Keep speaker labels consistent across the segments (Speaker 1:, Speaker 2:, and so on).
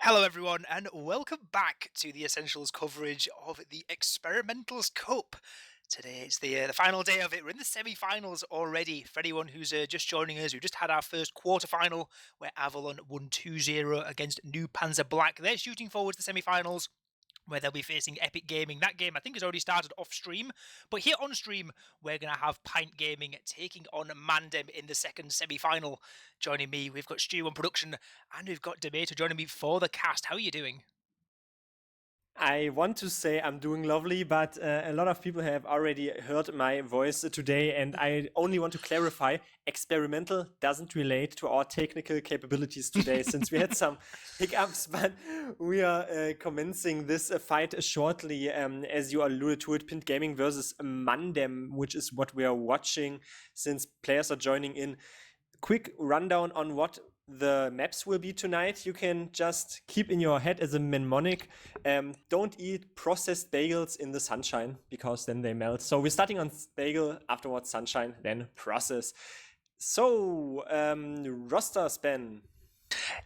Speaker 1: Hello, everyone, and welcome back to the Essentials coverage of the Experimentals Cup. Today is the final day of it. We're in the semi-finals already. For anyone who's just joining us, we just had our first quarter-final where Avalon won 2-0 against New Panzer Black. They're shooting forward to the semi-finals, where they'll be facing Epic Gaming. That game, I think, has already started off stream. But here on stream, we're going to have PINT Gaming taking on MANDEM in the second semi-final. Joining me, we've got Stu on production, and we've got Debater joining me for the cast. How are you doing?
Speaker 2: I want to say I'm doing lovely, but a lot of people have already heard my voice today, and I only want to clarify, experimental doesn't relate to our technical capabilities today, since we had some hiccups, but we are commencing this fight shortly, as you alluded to it, PINT Gaming versus MANDEM, which is what we are watching since players are joining in. Quick rundown on what the maps will be tonight. You can just keep in your head as a mnemonic. Don't eat processed bagels in the sunshine, because then they melt. So we're starting on bagel, afterwards sunshine, then process. So, roster span.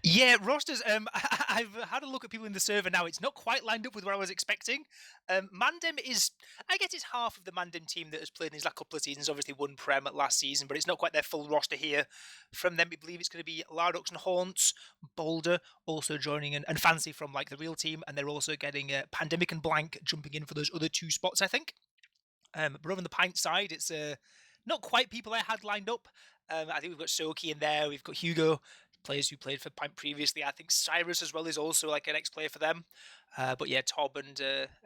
Speaker 1: Yeah, rosters. I've had a look at people in the server now. It's not quite lined up with what I was expecting. MANDEM is, I guess, it's half of the MANDEM team that has played in these last couple of seasons. Obviously, won Prem at last season, but it's not quite their full roster here. From them, we believe it's going to be Lardox and Haunts, Boulder also joining, and Fancy from like the real team, and they're also getting Pandemic and Blank jumping in for those other two spots, I think. But over on the PINT side, it's not quite people I had lined up. I think we've got Soki in there. We've got Hugo, players who played for PINT previously. I think Cyrus as well is also like an ex-player for them. But yeah, Tob and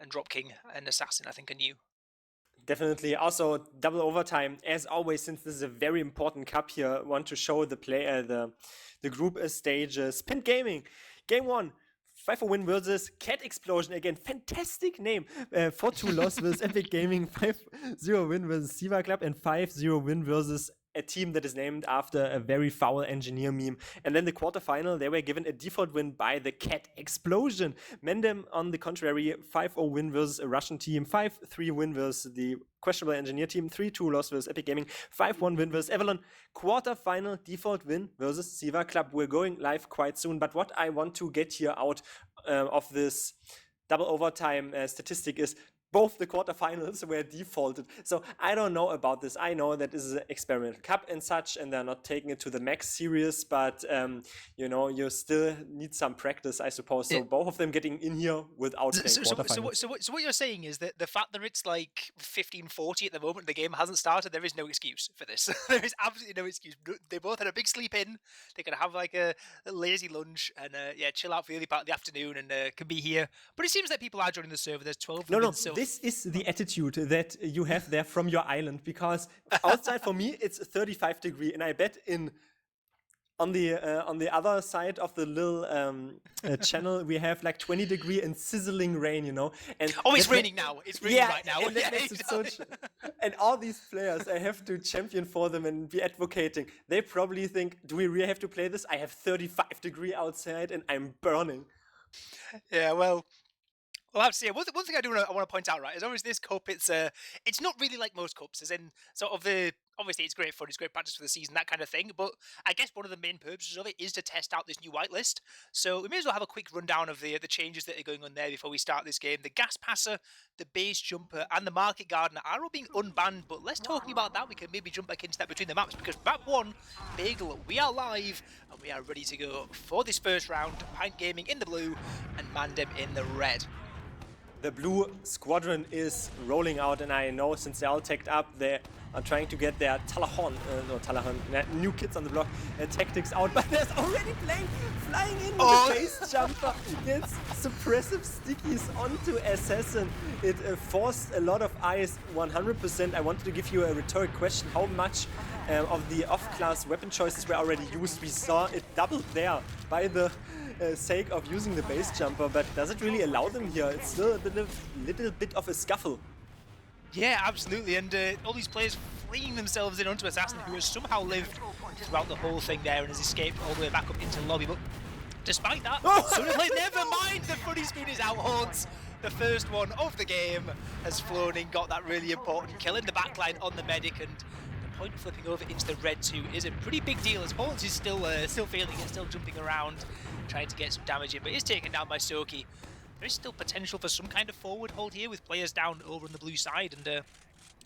Speaker 1: Drop King and Assassin, I think, are new.
Speaker 2: Definitely. Also, double overtime. As always, since this is a very important cup here, want to show the player the group stages. PINT Gaming, game 1. 5-0 win versus Cat Explosion again. Fantastic name. 4-2 loss versus Epic Gaming. 5-0 win versus Siva Club. And 5-0 win versus a team that is named after a very foul engineer meme. And then the quarterfinal, they were given a default win by the Cat Explosion. MANDEM, on the contrary, 5-0 win versus a Russian team. 5-3 win versus the questionable engineer team. 3-2 loss versus Epic Gaming. 5-1 win versus Avalon. Quarterfinal default win versus Siva Club. We're going live quite soon. But what I want to get here out of this double overtime statistic is both the quarterfinals were defaulted. So I don't know about this. I know that this is an experimental cup and such, and they're not taking it to the max serious, but you still need some practice, I suppose. So both of them getting in here without playing quarterfinals.
Speaker 1: So what you're saying is that the fact that it's like 15:40 at the moment, the game hasn't started, there is no excuse for this. There is absolutely no excuse. They both had a big sleep in. They can have like a lazy lunch and chill out for the early part of the afternoon and can be here. But it seems that people are joining the server. There's 12
Speaker 2: No,
Speaker 1: minutes, so
Speaker 2: this is the attitude that you have there from your island, because outside for me it's 35 degree, and I bet on the other side of the little channel we have like 20 degree and sizzling rain, And
Speaker 1: it's raining now. It's raining right now.
Speaker 2: And, and all these players, I have to champion for them and be advocating. They probably think, do we really have to play this? I have 35 degree outside and I'm burning.
Speaker 1: Yeah, well, I have to say, one thing I want to point out, right, is obviously this cup, it's not really like most cups, as in sort of obviously it's great fun, it's great practice for the season, that kind of thing, but I guess one of the main purposes of it is to test out this new whitelist. So we may as well have a quick rundown of the changes that are going on there before we start this game. The Gas Passer, the Base Jumper, and the Market Gardener are all being unbanned, but less talking about that, we can maybe jump back into that between the maps, because map 1, Bagel, we are live, and we are ready to go for this first round. PINT Gaming in the blue, and MANDEM in the red.
Speaker 2: The blue squadron is rolling out, and I know since they're all tagged up, they are trying to get their new kids on the block tactics out, but there's already flying in the base jumper. Gets suppressive stickies onto Assassin. It forced a lot of eyes, 100%. I wanted to give you a rhetoric question. How much of the off-class weapon choices were already used? We saw it doubled there by the sake of using the base jumper, but does it really allow them here? It's still a little bit of a scuffle.
Speaker 1: Yeah, absolutely, and all these players flinging themselves in onto Assassin, who has somehow lived throughout the whole thing there and has escaped all the way back up into the lobby. But despite that, never mind, the funny spoon is out. Haunts, the first one of the game, has flown in, got that really important kill in the backline on the medic, and point flipping over into the red 2 is a pretty big deal, as Horns is still failing it, still jumping around, trying to get some damage in, but is taken down by Soki. There is still potential for some kind of forward hold here with players down over on the blue side and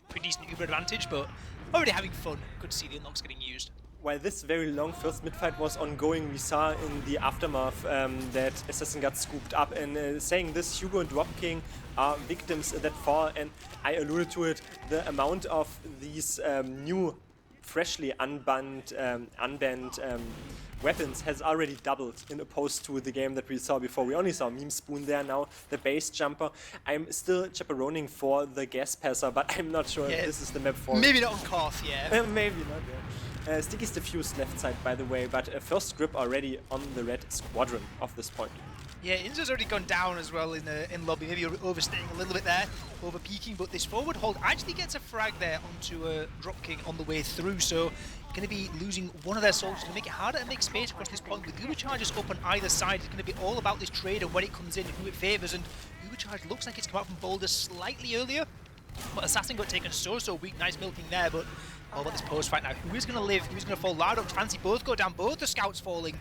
Speaker 1: pretty decent Uber advantage, but already having fun. Good to see the unlocks getting used.
Speaker 2: While this very long first mid-fight was ongoing, we saw in the aftermath that Assassin got scooped up, and saying this, Hugo and Drop King are victims that fall, and I alluded to it, the amount of these new, freshly unbanned weapons has already doubled in opposed to the game that we saw before. We only saw Meme Spoon there, now the base jumper. I'm still chaperoning for the gas passer, but I'm not sure if this is the map for it.
Speaker 1: Maybe not on Koth, yeah.
Speaker 2: Maybe not, yeah. Sticky's diffused left side, by the way, but first grip already on the red squadron of this point.
Speaker 1: Yeah, Inzo's already gone down as well in lobby, maybe overstaying a little bit there, over peaking, but this forward hold actually gets a frag there onto Drop King on the way through, so going to be losing one of their soldiers to make it harder to make space across this point. With Ubercharges up on either side, it's going to be all about this trade and when it comes in, who it favours, and Ubercharge looks like it's come out from Boulder slightly earlier, but Assassin got taken so weak. Nice milking there, but all about this post fight now. Who is going to live? Who's going to fall? Lardox, Fancy both go down, both the scouts falling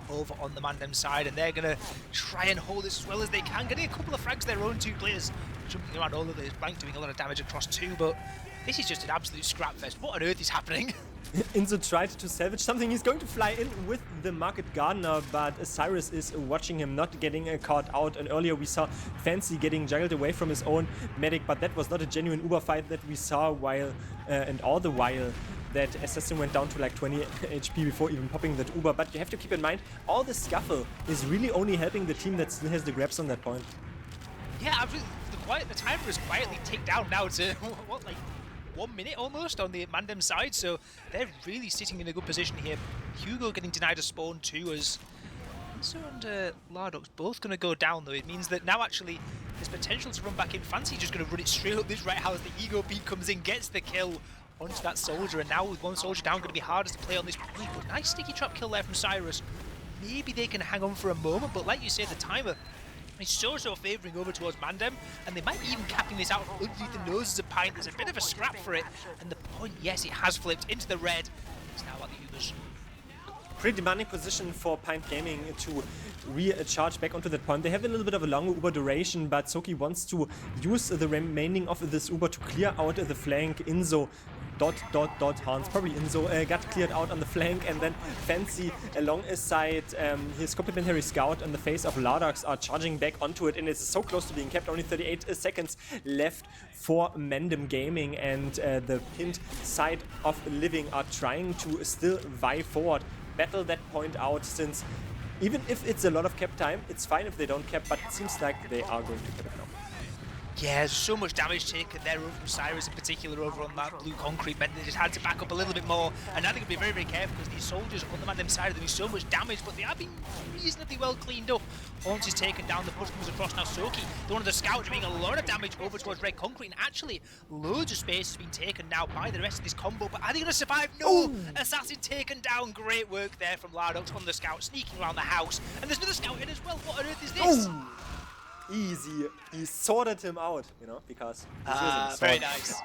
Speaker 1: over on the Mandem side, and they're going to try and hold this as well as they can, getting a couple of frags their own two players jumping around all of this, Blank doing a lot of damage across two, but this is just an absolute scrap fest. What on earth is happening?
Speaker 2: Inzo tried to salvage something. He's going to fly in with the Market Gardener, but Cyrus is watching him, not getting caught out. And earlier we saw Fancy getting juggled away from his own medic, but that was not a genuine Uber fight that we saw while and all the while that Assassin went down to like 20 HP before even popping that Uber. But you have to keep in mind, all the scuffle is really only helping the team that still has the grabs on that point.
Speaker 1: Yeah, the timer is quietly ticked down now to, what, like 1 minute almost on the Mandem side, so they're really sitting in a good position here. Hugo getting denied a spawn too, as Inzo and Lardox both going to go down though. It means that now actually there's potential to run back in. Fancy just going to run it straight up this right house. The Ego Beat comes in, gets the kill onto that soldier, and now with one soldier down, going to be hardest to play on this point. But nice sticky trap kill there from Cyrus. Maybe they can hang on for a moment, but like you said, the timer is so favouring over towards Mandem, and they might be even capping this out underneath the noses of PINT. There's a bit of a scrap for it, and the point, yes, it has flipped into the red. It's now at the Ubers.
Speaker 2: Pretty demanding position for PINT Gaming to recharge back onto that point. They have a little bit of a longer Uber duration, but Soki wants to use the remaining of this Uber to clear out the flank. Inzo Hans, probably Inzo, got cleared out on the flank, and then Fancy alongside his complementary scout in the face of Lardox are charging back onto it, and it's so close to being kept. Only 38 seconds left for MANDEM Gaming, and the PINT side of Living are trying to still vie forward, battle that point out, since even if it's a lot of cap time, it's fine if they don't cap, but it seems like they are going to cap it now.
Speaker 1: Yeah, there's so much damage taken there over from Cyrus in particular over on that blue concrete, meant they just had to back up a little bit more, and now they're going to be very careful because these soldiers on the Mandem side are doing so much damage, but they are being reasonably well cleaned up. Horns is taken down, the push comes across now. Soki, the one of the scouts, doing a lot of damage over towards red concrete, and actually loads of space has been taken now by the rest of this combo, but are they going to survive? No! Ooh. Assassin taken down, great work there from Lardox on the scout, sneaking around the house, and there's another scout in as well. What on earth is this?
Speaker 2: Ooh. Easy. He sorted him out, you know, because he's
Speaker 1: very nice.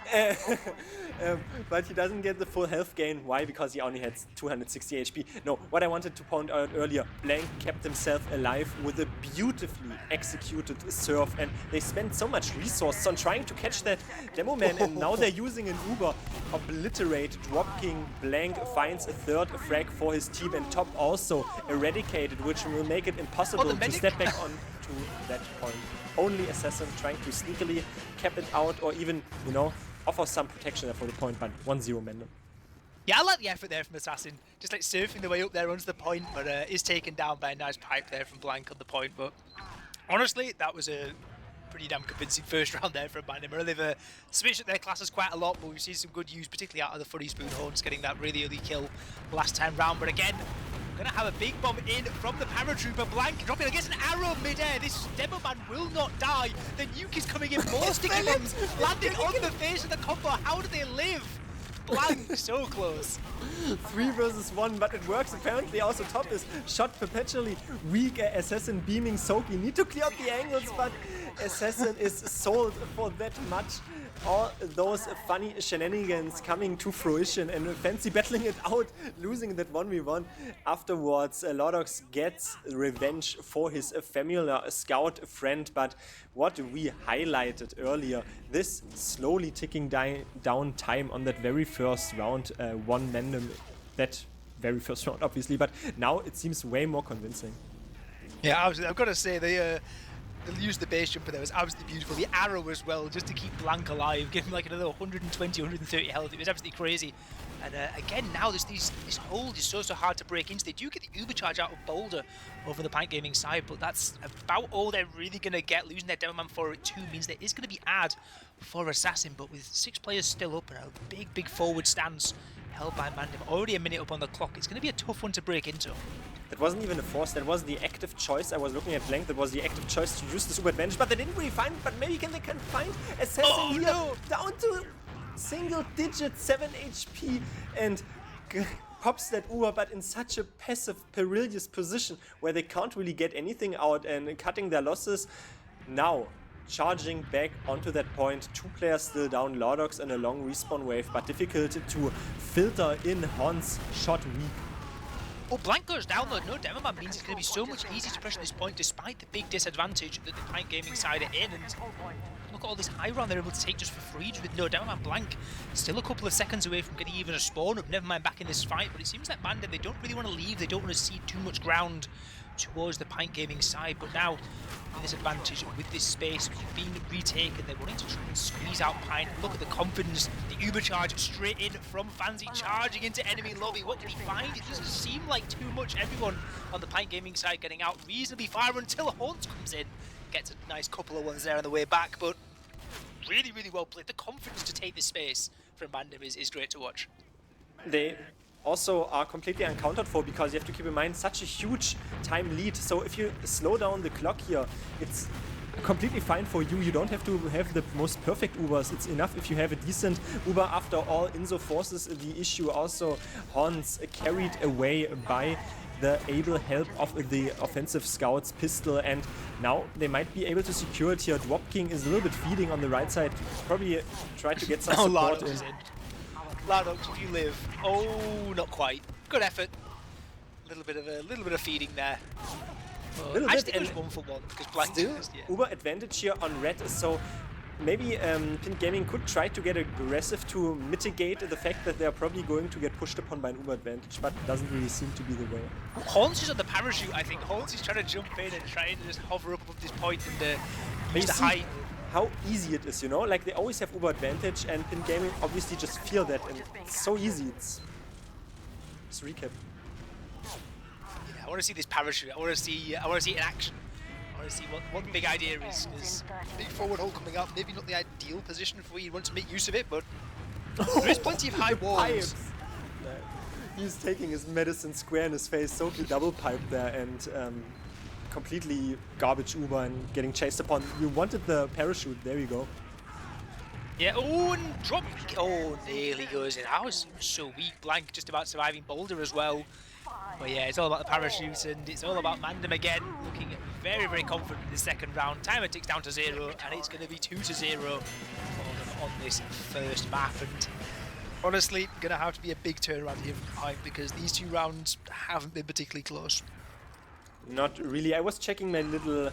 Speaker 2: But he doesn't get the full health gain. Why? Because he only had 260 HP. No, what I wanted to point out earlier, Blank kept himself alive with a beautifully executed surf, and they spent so much resources on trying to catch that demo man, and now they're using an Uber. Obliterate, Drop King, Blank finds a third frag for his team, and Top also eradicated, which will make it impossible to step back on to that point. Only Assassin trying to sneakily cap it out, or even, you know, offer some protection there for the point, but 1-0 MANDEM.
Speaker 1: Yeah, I like the effort there from Assassin, just like surfing the way up there onto the point, but is taken down by a nice pipe there from Blank on the point. But honestly, that was a pretty damn convincing first round there from MANDEM. They've switched up their classes quite a lot, but we've seen some good use, particularly out of the Funny Spoon Horns, getting that really early kill last time round. But again, we're going to have a big bomb in from the paratrooper. Blank dropping against an arrow mid-air. This demo man will not die. The nuke is coming in, more sticky bombs landing on the face of the combo. How do they live? Blank, so close.
Speaker 2: 3 versus 1, but it works apparently. Also Top is shot perpetually weak. Assassin beaming Soki. Need to clear up the angles, but Assassin is sold for that much. all those funny shenanigans coming to fruition and Fancy battling it out, losing that 1v1. Afterwards, Lordox gets revenge for his familiar scout friend, but what we highlighted earlier, this slowly ticking down time on that very first round, won MANDEM that very first round, obviously, but now it seems way more convincing.
Speaker 1: Yeah, absolutely. I've got to say, they used the base jumper there, was absolutely beautiful. The arrow as well, just to keep Blank alive, give him like another 120, 130 health. It was absolutely crazy. And again, now this hold is so hard to break into. They do get the Uber charge out of Boulder over the PINT Gaming side, but that's about all they're really going to get. Losing their Demoman for it too means there is going to be ad for Assassin, but with 6 players still up and a big forward stance held by MANDEM, already a minute up on the clock, it's going to be a tough one to break into.
Speaker 2: That wasn't even a force, that was the active choice. I was looking at Blank, that was the active choice to use the super advantage, but they didn't really find it, but maybe they can find Assassin here, down to single digit 7 HP, and pops that Uber, but in such a passive, perilous position where they can't really get anything out and cutting their losses. Now, charging back onto that point, 2 players still down, Lordox and a long respawn wave, but difficult to filter in. Hans shot weak.
Speaker 1: Oh, Blank goes down though. No Demoman means it's going to be so much easier to pressure this point despite the big disadvantage that the PINT Gaming side are in. And look at all this high ground they're able to take just for free just with no Demoman. Blank still a couple of seconds away from getting even a spawn up, never mind back in this fight. But it seems like MANDEM, they don't really want to leave, they don't want to cede too much ground towards the PINT Gaming side, but now with this advantage, with this space being retaken, they're wanting to try and squeeze out PINT. Look at the confidence, the Uber charge straight in from Fancy, charging into enemy lobby. What did he find? It doesn't seem like too much. Everyone on the PINT Gaming side getting out reasonably far until Haunt comes in, gets a nice couple of ones there on the way back, but really well played. The confidence to take this space from MANDEM is great to watch.
Speaker 2: They also are completely uncounted for, because you have to keep in mind such a huge time lead. So if you slow down the clock here, it's completely fine for you. You don't have to have the most perfect Ubers. It's enough if you have a decent Uber. After all, Inzo forces the issue. Also, Hans carried away by the able help of the offensive scouts pistol, and now they might be able to secure it here. Drop King is a little bit feeding on the right side. Probably try to get some support in.
Speaker 1: Lordox, if you live. Oh, not quite. Good effort. A little bit of feeding there. I just think it was 1 for 1 because Blank
Speaker 2: still Uber advantage here on red, so maybe PINT Gaming could try to get aggressive to mitigate the fact that they're probably going to get pushed upon by an Uber advantage, but doesn't really seem to be the way.
Speaker 1: Horns is on the parachute, I think. Horns is trying to jump in and trying to just hover up above this point and use the height.
Speaker 2: How easy it is, you know? Like, they always have Uber advantage, and PINT Gaming obviously just feel that, and it's so easy. It's recap.
Speaker 1: Yeah, I want to see this parachute. I want to see it in action. I want to see what the big idea is. Big forward hold coming up. Maybe not the ideal position for where you want to make use of it, but there is plenty of high walls.
Speaker 2: He's taking his medicine square in his face, so he double piped there, and completely garbage Uber and getting chased upon. You wanted the parachute, there you go.
Speaker 1: Yeah, oh, and drop. Oh, nearly goes in. I was so weak. Blank just about surviving Boulder as well. But yeah, it's all about the parachute, and it's all about MANDEM again, looking very confident in the second round. Timer ticks down to 0, and it's going to be 2-0 for them on this first map. And honestly, going to have to be a big turnaround here from PINT, because these 2 rounds haven't been particularly close.
Speaker 2: Not really. I was checking my little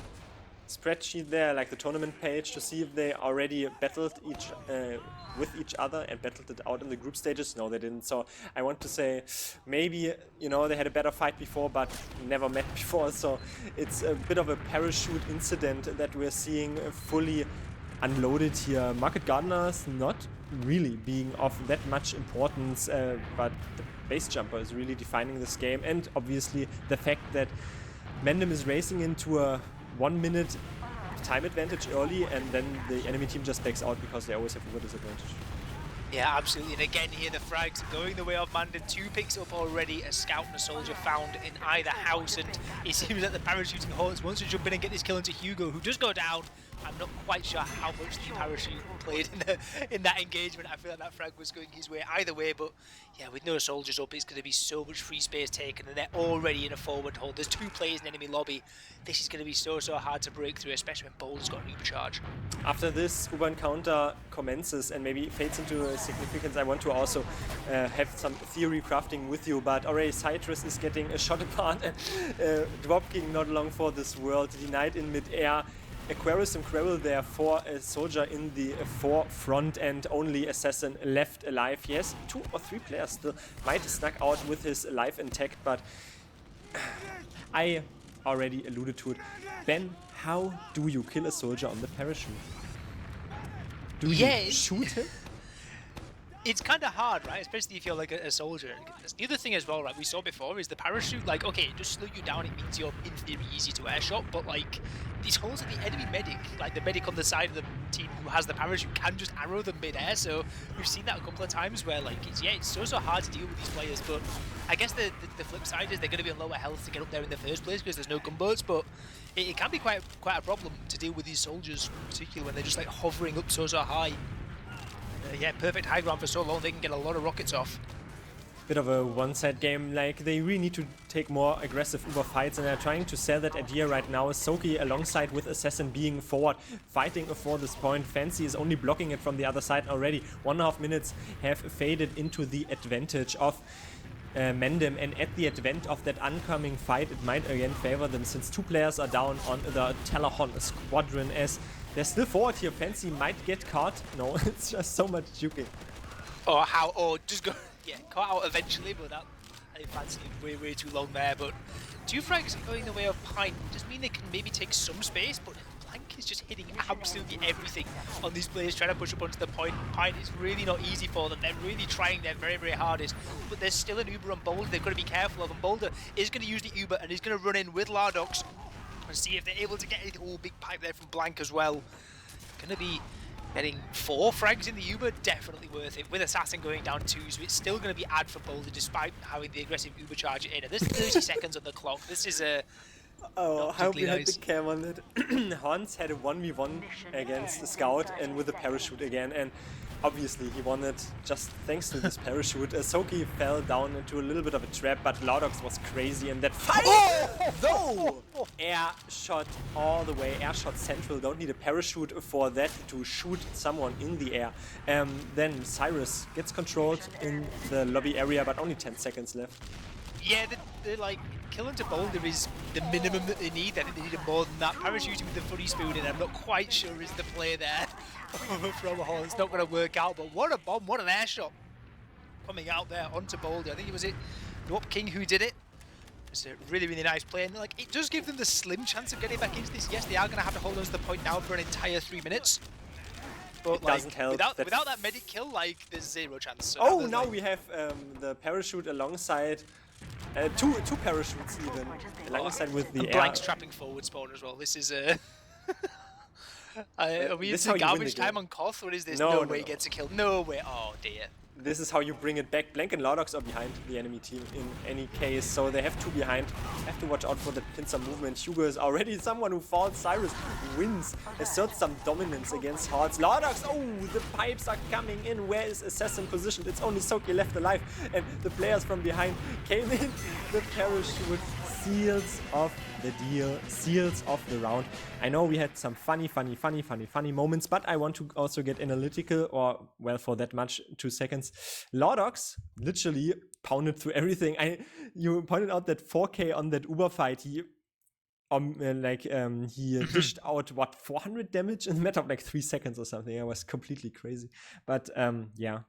Speaker 2: spreadsheet there, like the tournament page, to see if they already battled with each other and battled it out in the group stages. No, they didn't. So I want to say maybe, you know, they had a better fight before, but never met before. So it's a bit of a parachute incident that we're seeing fully unloaded here. Market Gardener's not really being of that much importance, but the base jumper is really defining this game, and obviously the fact that MANDEM is racing into a 1 minute time advantage early, and then the enemy team just backs out because they always have a disadvantage.
Speaker 1: Yeah, absolutely. And again here, the frags going the way of MANDEM. 2 picks up already, a scout and a soldier found in either house, and it seems that the parachuting Horns wants to jump in and get this kill into Hugo, who does go down. I'm not quite sure how much the parachute played in that engagement. I feel like that frag was going his way either way, but yeah, with no soldiers up, it's going to be so much free space taken, and they're already in a forward hold. There's 2 players in enemy lobby. This is going to be so hard to break through, especially when Boulder's got an Uber charge.
Speaker 2: After this Uber encounter commences and maybe fades into significance, I want to also have some theory crafting with you, but already Citrus is getting a shot apart and dropkicking not long for this world, denied in mid-air. Aquarius and Querrell there for a soldier in the forefront and only Assassin left alive. Yes, 2 or 3 players still might snuck out with his life intact, but I already alluded to it. Ben, how do you kill a soldier on the parachute? Do you shoot him?
Speaker 1: It's kind of hard, right? Especially if you're like a soldier. The other thing as well, right, we saw before is the parachute, like, okay, it just slow you down, it means you're in theory easy to airshot, but like, these holes at the enemy medic, like the medic on the side of the team who has the parachute can just arrow them mid-air, so we've seen that a couple of times where like, it's so hard to deal with these players, but I guess the flip side is they're going to be on lower health to get up there in the first place because there's no gunboats, but it can be quite a problem to deal with these soldiers, particularly when they're just like hovering up so high. Yeah, perfect high ground for so long, they can get a lot of rockets off.
Speaker 2: Bit of a one-side game, like they really need to take more aggressive Uber fights, and they're trying to sell that idea right now. Soki alongside with Assassin being forward, fighting for this point. Fancy is only blocking it from the other side already. 1.5 minutes have faded into the advantage of MANDEM, and at the advent of that oncoming fight, it might again favor them since 2 players are down on the Talahon squadron as they're still forward here. Fancy might get caught. No, it's just so much juking.
Speaker 1: Just go, yeah, caught out eventually, but that, I think Fancy way too long there, but 2 frags going the way of PINT does mean they can maybe take some space, but Blank is just hitting absolutely everything on these players trying to push up onto the point. PINT is really not easy for them. They're really trying their very hardest, but there's still an Uber on Boulder they've got to be careful of, and Boulder is going to use the Uber and he's going to run in with Lardox and see if they're able to get anything. Oh, big pipe there from Blank as well. Going to be getting 4 frags in the Uber, definitely worth it. With Assassin going down 2, so it's still going to be ad for Boulder despite having the aggressive Uber charge in. And there's 30 seconds on the clock. This is a...
Speaker 2: Oh, I hope we had the cam on that. Hans had a 1v1 against the Scout and with a parachute again, and obviously he won it just thanks to this parachute. Soki fell down into a little bit of a trap, but Laudox was crazy in that fight. Air shot all the way, air shot central. Don't need a parachute for that to shoot someone in the air. Then Cyrus gets controlled in the lobby area, but only 10 seconds left.
Speaker 1: Yeah, the like, killing to Boulder is the minimum that they need. I think they need more than that. Parachuting with the funny spoon in, I'm not quite sure is the play there from Hall. It's not going to work out, but what a bomb, what an air shot coming out there onto Boulder. I think it was Nope King who did it. It's a really nice play, and like, it does give them the slim chance of getting back into this. Yes, they are going to have to hold on to the point now for an entire 3 minutes. But
Speaker 2: it doesn't help.
Speaker 1: Without that medic kill, like, there's 0 chance. So
Speaker 2: oh, now we have the parachute alongside. 2 parachutes even, alongside with the air.
Speaker 1: Blank's trapping forward spawn as well. This is are we into garbage time on Koth? What is this? No way he gets a kill. No way. Oh dear.
Speaker 2: This is how you bring it back. Blank and Laudox are behind the enemy team in any case, so they have 2 behind. Have to watch out for the pincer movement. Hugo is already someone who falls. Cyrus wins, asserts some dominance against Hordes. Laudox, oh, the pipes are coming in. Where is Assassin positioned? It's only Soki left alive, and the players from behind came in. The parachute seals off the deal, seals off the round. I know we had some funny moments, but I want to also get analytical, or, well, for that much, 2 seconds. Laudox literally pounded through everything. You pointed out that 4K on that Uber fight, he dished out, what, 400 damage in a matter of like 3 seconds or something. It was completely crazy. But, yeah.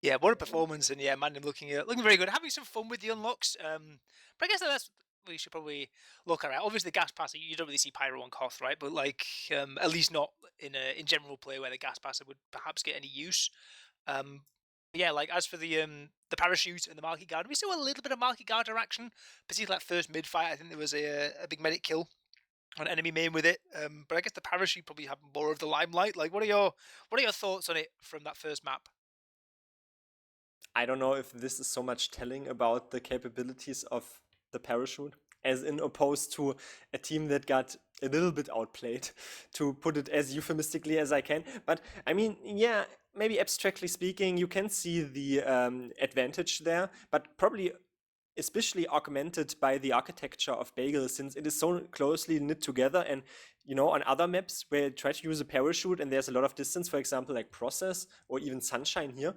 Speaker 1: Yeah, what a performance, and yeah, MANDEM looking very good. Having some fun with the unlocks. But I guess that's we should probably look at. Obviously, the gas passer, you don't really see Pyro on Koth, right? But like, at least not in general play where the gas passer would perhaps get any use. Yeah, like as for the parachute and the market guard, we saw a little bit of market guard action, particularly that first mid fight. I think there was a big medic kill on enemy main with it. But I guess the parachute probably had more of the limelight. Like, what are your thoughts on it from that first map?
Speaker 2: I don't know if this is so much telling about the capabilities of the parachute, as in opposed to a team that got a little bit outplayed, to put it as euphemistically as I can. But I mean, yeah, maybe abstractly speaking, you can see the advantage there, but probably especially augmented by the architecture of Bagel, since it is so closely knit together. And on other maps where you try to use a parachute and there's a lot of distance, for example, like Process or even Sunshine here,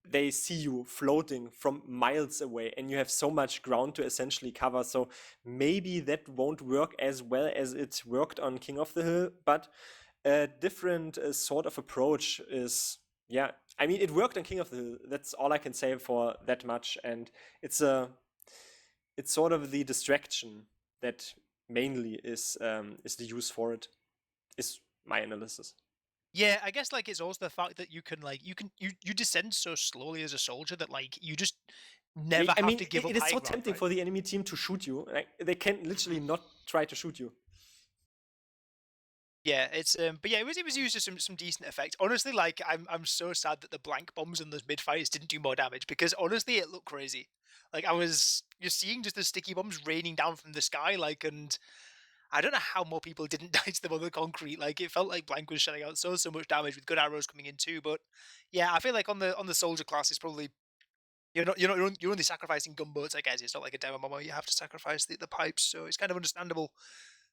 Speaker 2: they see you floating from miles away and you have so much ground to essentially cover. So maybe that won't work as well as it worked on King of the Hill, but a different sort of approach is, yeah, I mean, it worked on King of the Hill. That's all I can say for that much. And it's sort of the distraction that mainly is the use for it, is my analysis.
Speaker 1: Yeah, I guess like it's also the fact that you descend so slowly as a soldier that like you just never
Speaker 2: I
Speaker 1: have
Speaker 2: mean,
Speaker 1: to give up
Speaker 2: it is
Speaker 1: high
Speaker 2: so
Speaker 1: ground,
Speaker 2: tempting
Speaker 1: right?
Speaker 2: for the enemy team to shoot you. Like, they can literally not try to shoot you.
Speaker 1: Yeah, it's but yeah, it was used to some decent effect. Honestly, like I'm so sad that the blank bombs in those mid fights didn't do more damage, because honestly it looked crazy. Like you're seeing just the sticky bombs raining down from the sky, like, and I don't know how more people didn't die to them on the concrete. Like, it felt like blank was shelling out so much damage with good arrows coming in too. But yeah, I feel like on the soldier class, it's probably you're only sacrificing gunboats. I guess it's not like a demo bomber. You have to sacrifice the pipes, so it's kind of understandable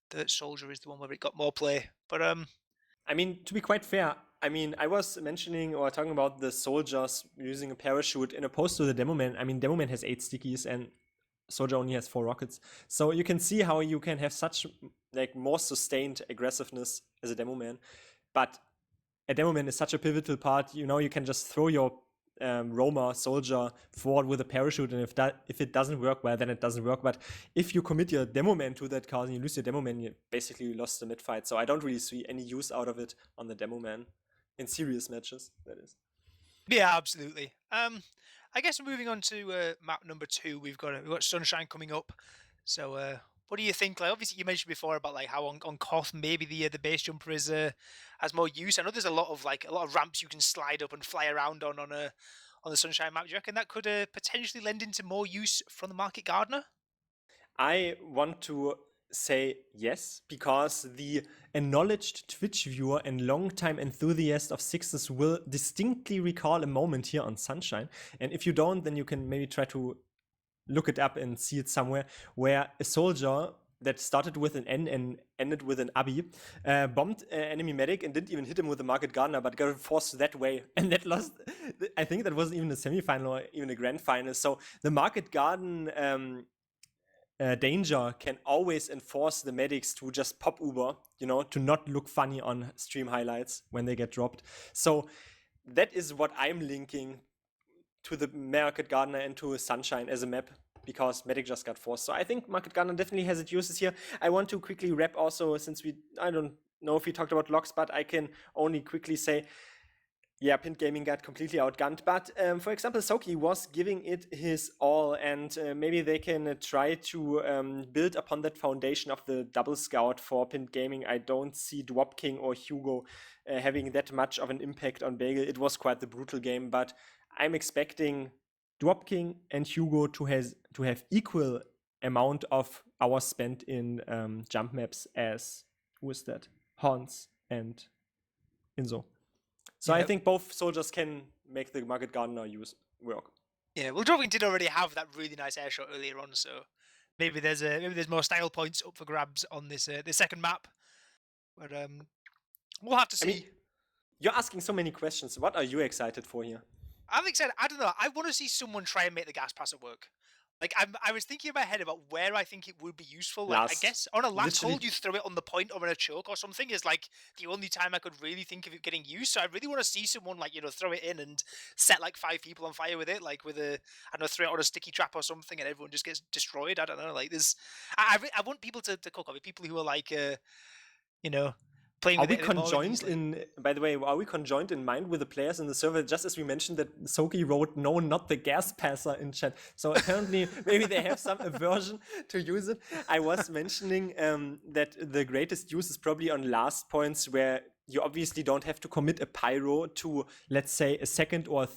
Speaker 1: that soldier is the one where it got more play. But
Speaker 2: I mean, to be quite fair, I mean, I was mentioning or talking about the soldiers using a parachute in opposed to the demo man. I mean, demo man has 8 stickies and soldier only has 4 rockets. So you can see how you can have such like more sustained aggressiveness as a demo man. But a demo man is such a pivotal part. You can just throw your roamer soldier forward with a parachute, and if it doesn't work well, then it doesn't work. But if you commit your demo man to that card and you lose your demo man, you basically lost the mid fight. So I don't really see any use out of it on the demo man in serious matches, that is.
Speaker 1: yeah, absolutely. I guess moving on to map number 2, we've got Sunshine coming up. So what do you think? Like, obviously you mentioned before about like how on Koth maybe the base jumper is has more use. I know there's a lot of ramps you can slide up and fly around on the Sunshine map. Do you reckon that could potentially lend into more use from the Market Gardener?
Speaker 2: I want to say yes, because the acknowledged Twitch viewer and longtime enthusiast of sixes will distinctly recall a moment here on Sunshine. And if you don't, then you can maybe try to look it up and see it somewhere, where a soldier that started with an N and ended with an Abi bombed an enemy medic and didn't even hit him with the Market Gardener, but got forced that way, and that lost. I think that wasn't even a semi-final or even a grand final. So the Market Garden danger can always enforce the medics to just pop Uber, to not look funny on stream highlights when they get dropped. So that is what I'm linking to the Market Gardener and to Sunshine as a map, because Medic just got forced. So I think Market Gardener definitely has its uses here. I want to quickly wrap also, since I don't know if we talked about locks, but I can only quickly say, yeah, Pint Gaming got completely outgunned. But for example, Soki was giving it his all, and maybe they can try to build upon that foundation of the double scout for Pint Gaming. I don't see Dwop King or Hugo having that much of an impact on Bagel. It was quite the brutal game, but I'm expecting Dwop King and Hugo to have equal amount of hours spent in jump maps as, who is that? Hans and Inzo. So I think both soldiers can make the Market Gardener work.
Speaker 1: Yeah, well, Dropkin did already have that really nice air shot earlier on, so maybe there's more style points up for grabs on this second map. But we'll have to see.
Speaker 2: I mean, you're asking so many questions. What are you excited for here?
Speaker 1: I'm excited. I don't know. I want to see someone try and make the gas passer work. Like, I was thinking in my head about where I think it would be useful. Like, I guess on a last hold, you throw it on the point or on a choke or something is like the only time I could really think of it getting used. So I really want to see someone throw it in and set like 5 people on fire with it, like with I don't know, throw it on a sticky trap or something, and everyone just gets destroyed. I don't know. Like, I want people to cook up. People who are like, playing
Speaker 2: are
Speaker 1: with
Speaker 2: we
Speaker 1: it
Speaker 2: conjoined in, by the way, are we conjoined in mind with the players in the server, just as we mentioned that Soki wrote no, not the gas passer in chat? So apparently maybe they have some aversion to use it. I was mentioning that the greatest use is probably on last points, where you obviously don't have to commit a pyro to, let's say, a second or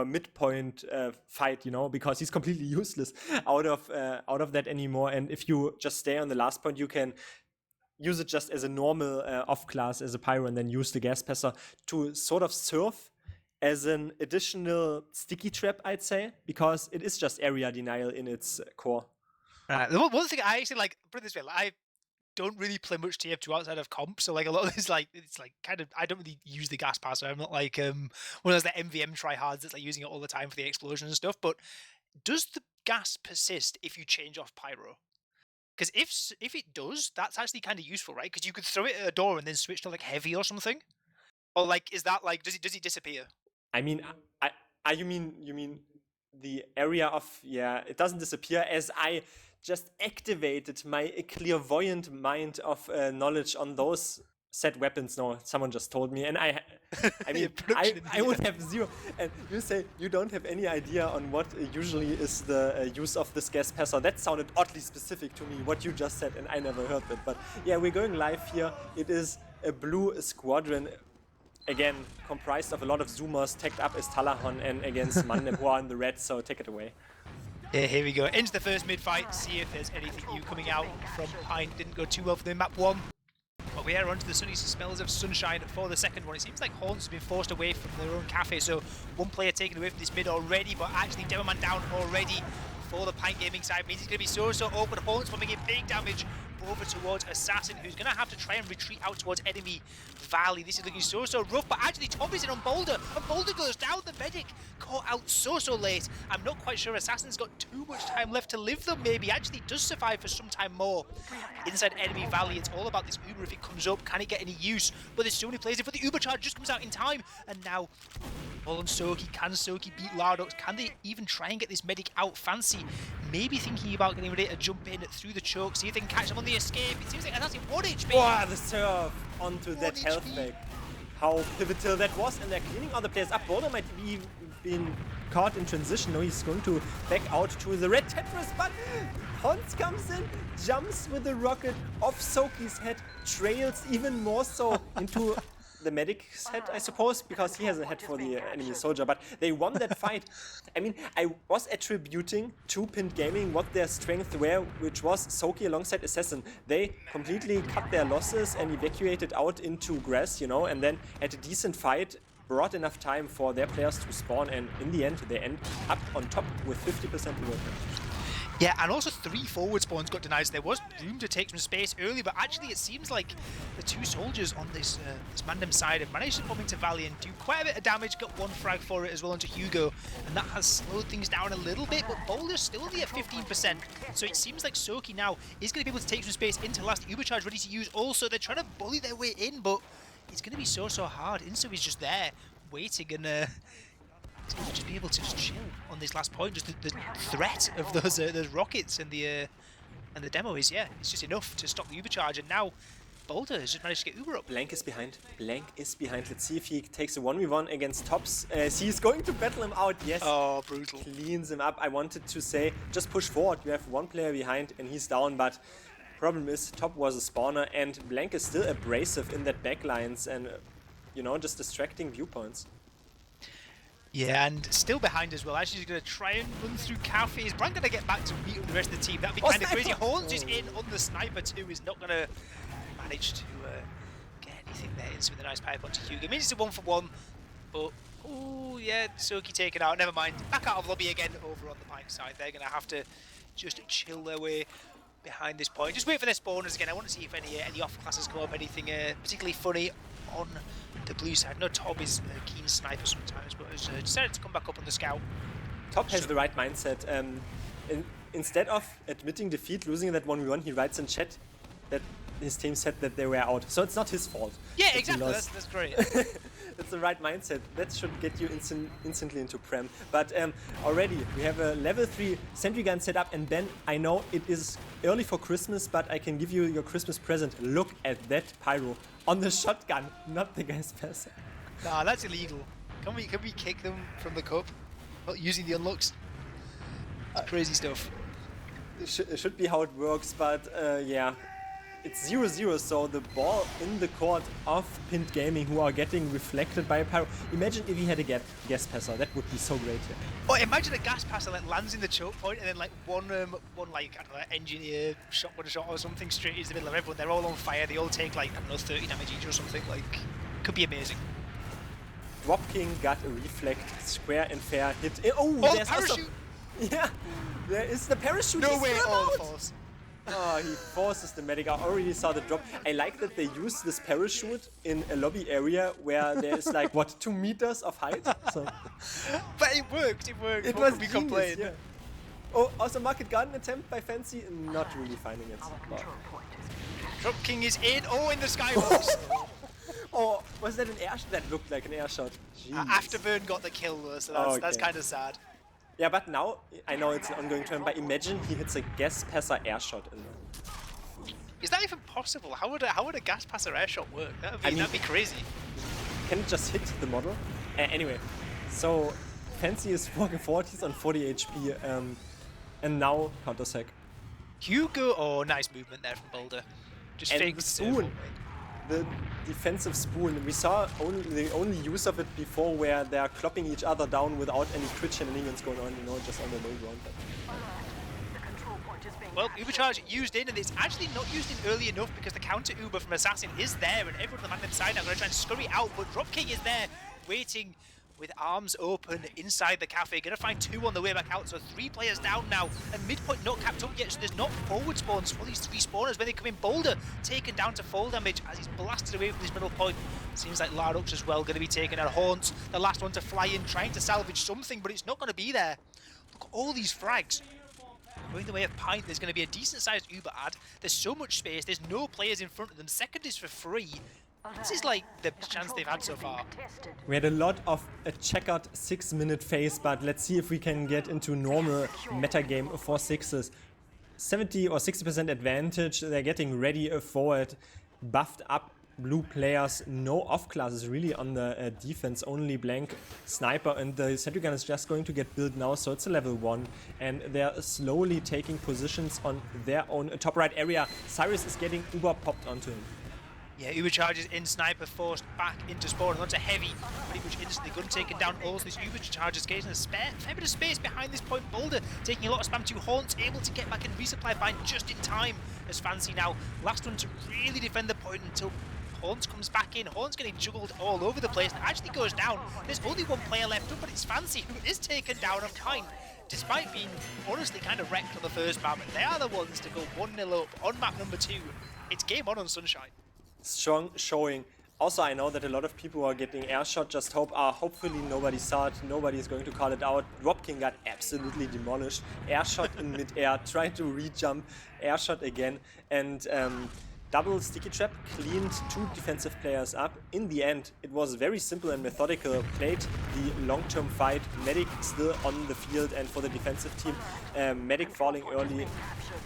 Speaker 2: midpoint fight, because he's completely useless out of that anymore. And if you just stay on the last point, you can use it just as a normal off class as a pyro, and then use the gas passer to sort of serve as an additional sticky trap, I'd say, because it is just area denial in its core.
Speaker 1: The one thing I actually like, put it this way, like, I don't really play much TF2 outside of comp, so like a lot of this, like, it's like kind of, I don't really use the gas passer. I'm not like one of those like MVM tryhards that's like using it all the time for the explosions and stuff. But does the gas persist if you change off pyro? Because if it does, that's actually kind of useful, right? Because you could throw it at a door and then switch to like heavy or something. Or like, is that like, does it disappear?
Speaker 2: I mean, you mean the area of, yeah, it doesn't disappear, as I just activated my clairvoyant mind of knowledge on those set weapons. No, someone just told me, and I mean, I would have zero. And you say you don't have any idea on what usually is the use of this gas passer. That sounded oddly specific to me, what you just said, and I never heard that. But yeah, we're going live here. It is a blue squadron, again, comprised of a lot of Zoomers, tagged up as Talahon, and against MANDEM, who are in the red, so take it away.
Speaker 1: Yeah, here we go. Into the first mid-fight, see if there's anything new coming out from PINT. Didn't go too well for them map 1. But we are onto the sunny smells of sunshine for the second one. It seems like Horns has been forced away from their own cafe, so one player taken away from this mid already, but actually Demoman down already for the PINT Gaming side means he's going to be so open. Horns bombing in big damage over towards Assassin, who's going to have to try and retreat out towards enemy Valley. This is looking so rough, but actually Top is in on Boulder, and Boulder goes down. The medic caught out so late. I'm not quite sure Assassin's got too much time left to live, though. Maybe actually does survive for some time more. Inside enemy Valley, it's all about this Uber. If it comes up, can it get any use? But there's so many players in, but the Uber charge just comes out in time, and now all on Soki. Can Soki beat Lardox? Can they even try and get this medic out? Fancy maybe thinking about getting ready to jump in through the choke, see if they can catch him on the escape. It seems like Assassin 1 HP.
Speaker 2: Wow, the serve onto that health pack. How pivotal that was, and they're cleaning other players up. Boulder might be been caught in transition. No, he's going to back out to the red Tetris, but Hans comes in, jumps with the rocket off Soki's head, trails even more so into the medic's head, I suppose, because he has a head for the enemy soldier. But they won that fight. I mean, I was attributing to PINT Gaming what their strength were, which was Soki alongside Assassin. They completely cut their losses and evacuated out into grass, you know, and then had a decent fight, brought enough time for their players to spawn, and in the end, they end up on top with 50% reward.
Speaker 1: Yeah, and also 3 forward spawns got denied, so there was room to take some space early, but actually it seems like the 2 soldiers on this MANDEM side have managed to bomb into Valley and do quite a bit of damage, got 1 frag for it as well onto Hugo, and that has slowed things down a little bit, but Boulder's still only at 15%, so it seems like Soki now is going to be able to take some space into last Uber charge ready to use. Also, they're trying to bully their way in, but it's going to be so hard. Inso is just there, waiting, and he's going to just be able to just chill on this last point. Just the threat of those rockets and the demo is, yeah, it's just enough to stop the Uber charge. And now Boulder has just managed to get Uber up.
Speaker 2: Blank is behind. Blank is behind. Let's see if he takes a 1v1 against Tops. He's going to battle him out. Yes.
Speaker 1: Oh, brutal.
Speaker 2: Cleans him up. I wanted to say, just push forward. You have 1 player behind and he's down, but problem is Top was a spawner and Blank is still abrasive in that backlines and, you know, just distracting viewpoints.
Speaker 1: Yeah, and still behind as well. Actually, he's going to try and run through Cafe. Is Brian going to get back to meet the rest of the team? That'd be kind of crazy. Horns is in on the sniper too. Is not going to manage to get anything there. It's with a nice pipe onto Hugo. It means it's a 1-for-1, but oh yeah, Soki taken out. Never mind. Back out of lobby again over on the PINT side. They're going to have to just chill their way behind this point. Just wait for their spawners again. I want to see if any off classes come up. Anything particularly funny on the blue side. No, Top is a keen sniper sometimes, but has decided to come back up on the scout.
Speaker 2: Top has the right mindset. Instead of admitting defeat, losing that 1v1, he writes in chat that his team said that they were out. So it's not his fault.
Speaker 1: Yeah, exactly. That's great.
Speaker 2: It's the right mindset. That should get you instantly into Prem. But already we have a level 3 sentry gun set up, and Ben, I know it is early for Christmas, but I can give you your Christmas present. Look at that pyro on the shotgun, not the gas passer.
Speaker 1: Nah, that's illegal. Can we kick them from the cup? Not using the unlocks. It's crazy stuff.
Speaker 2: It should be how it works, but yeah. it's 0-0, so the ball in the court of PINT Gaming, who are getting reflected by a pyro. Imagine if he had a gas passer, that would be so great here.
Speaker 1: Oh, imagine a gas passer like lands in the choke point and then like one like, I don't know, engineer shotgun shot or something straight into the middle of everyone. They're all on fire, they all take like, I don't know, 30 damage each or something. Like, could be amazing.
Speaker 2: Drop King got a reflect, square and fair hit. Oh, there's
Speaker 1: parachute!
Speaker 2: Yeah, there is the parachute.
Speaker 1: No way, all false.
Speaker 2: Oh, he forces the medic. I already saw the drop. I like that they use this parachute in a lobby area where there's like, what, 2 meters of height? So.
Speaker 1: But it worked,
Speaker 2: It was genius, yeah. Oh, also market garden attempt by Fancy, not really finding it. Wow.
Speaker 1: Drop King is in, in the skybox.
Speaker 2: Oh, was that an air shot? That looked like an air shot.
Speaker 1: Afterburn got the kill though, so that's kind of sad.
Speaker 2: Yeah, but now, I know it's an ongoing turn, but imagine he hits a gas passer air shot in there.
Speaker 1: Is that even possible? How would a gas passer air shot work? That'd be crazy.
Speaker 2: Can it just hit the model? Anyway, so Fancy is 4-4, he's on 40 HP, and now counter-sack.
Speaker 1: Hugo, nice movement there from Boulder. Just faked
Speaker 2: Spoon. The defensive spoon. We saw the only use of it before where they're clopping each other down without any crit shenanigans going on, just on the low ground.
Speaker 1: Well, Uber charge used in, and it's actually not used in early enough because the counter Uber from Assassin is there, and everyone on the MANDEM side now going to try and scurry out, but Drop King is there, waiting with arms open inside the cafe. Going to find 2 on the way back out, so 3 players down now, and midpoint not capped up yet, so there's not forward spawns for these 3 spawners. When they come in, Boulder taken down to full damage as he's blasted away from his middle point. Seems like Larux as well going to be taken out. Haunt, the last one to fly in, trying to salvage something, but it's not going to be there. Look at all these frags. Going the way of PINT, there's going to be a decent-sized Uber ad. There's so much space, there's no players in front of them. Second is for free. This is like the chance they've had so far.
Speaker 2: We had a lot of a checkered 6-minute phase, but let's see if we can get into normal metagame for 6s. 70 or 60% advantage, they're getting ready for it. Buffed up blue players, no off classes really on the defense, only blank sniper, and the sentry gun is just going to get built now, so it's a level 1, and they're slowly taking positions on their own top right area. Cyrus is getting Uber popped onto him.
Speaker 1: Yeah, Uber charges in, sniper forced back into spawn, onto heavy, pretty much instantly gun taken down. Also, this Uber charges getting a fair bit of space behind this point. Boulder taking a lot of spam to Haunt, able to get back and resupply Bind just in time as Fancy now. Last one to really defend the point until Haunt comes back in. Haunt's getting juggled all over the place and actually goes down. There's only 1 player left up, but it's Fancy who is taken down on PINT. Despite being honestly kind of wrecked on the first map, they are the ones to go 1-0 up on map number 2. It's game on Sunshine.
Speaker 2: Strong showing. Also, I know that a lot of people are getting air shot. Just hopefully nobody saw it. Nobody is going to call it out. Drop King got absolutely demolished. Air shot in mid-air, tried to re-jump, air shot again, and double sticky trap cleaned 2 defensive players up. In the end, it was very simple and methodical. Played the long-term fight. Medic still on the field, and for the defensive team, Medic falling early.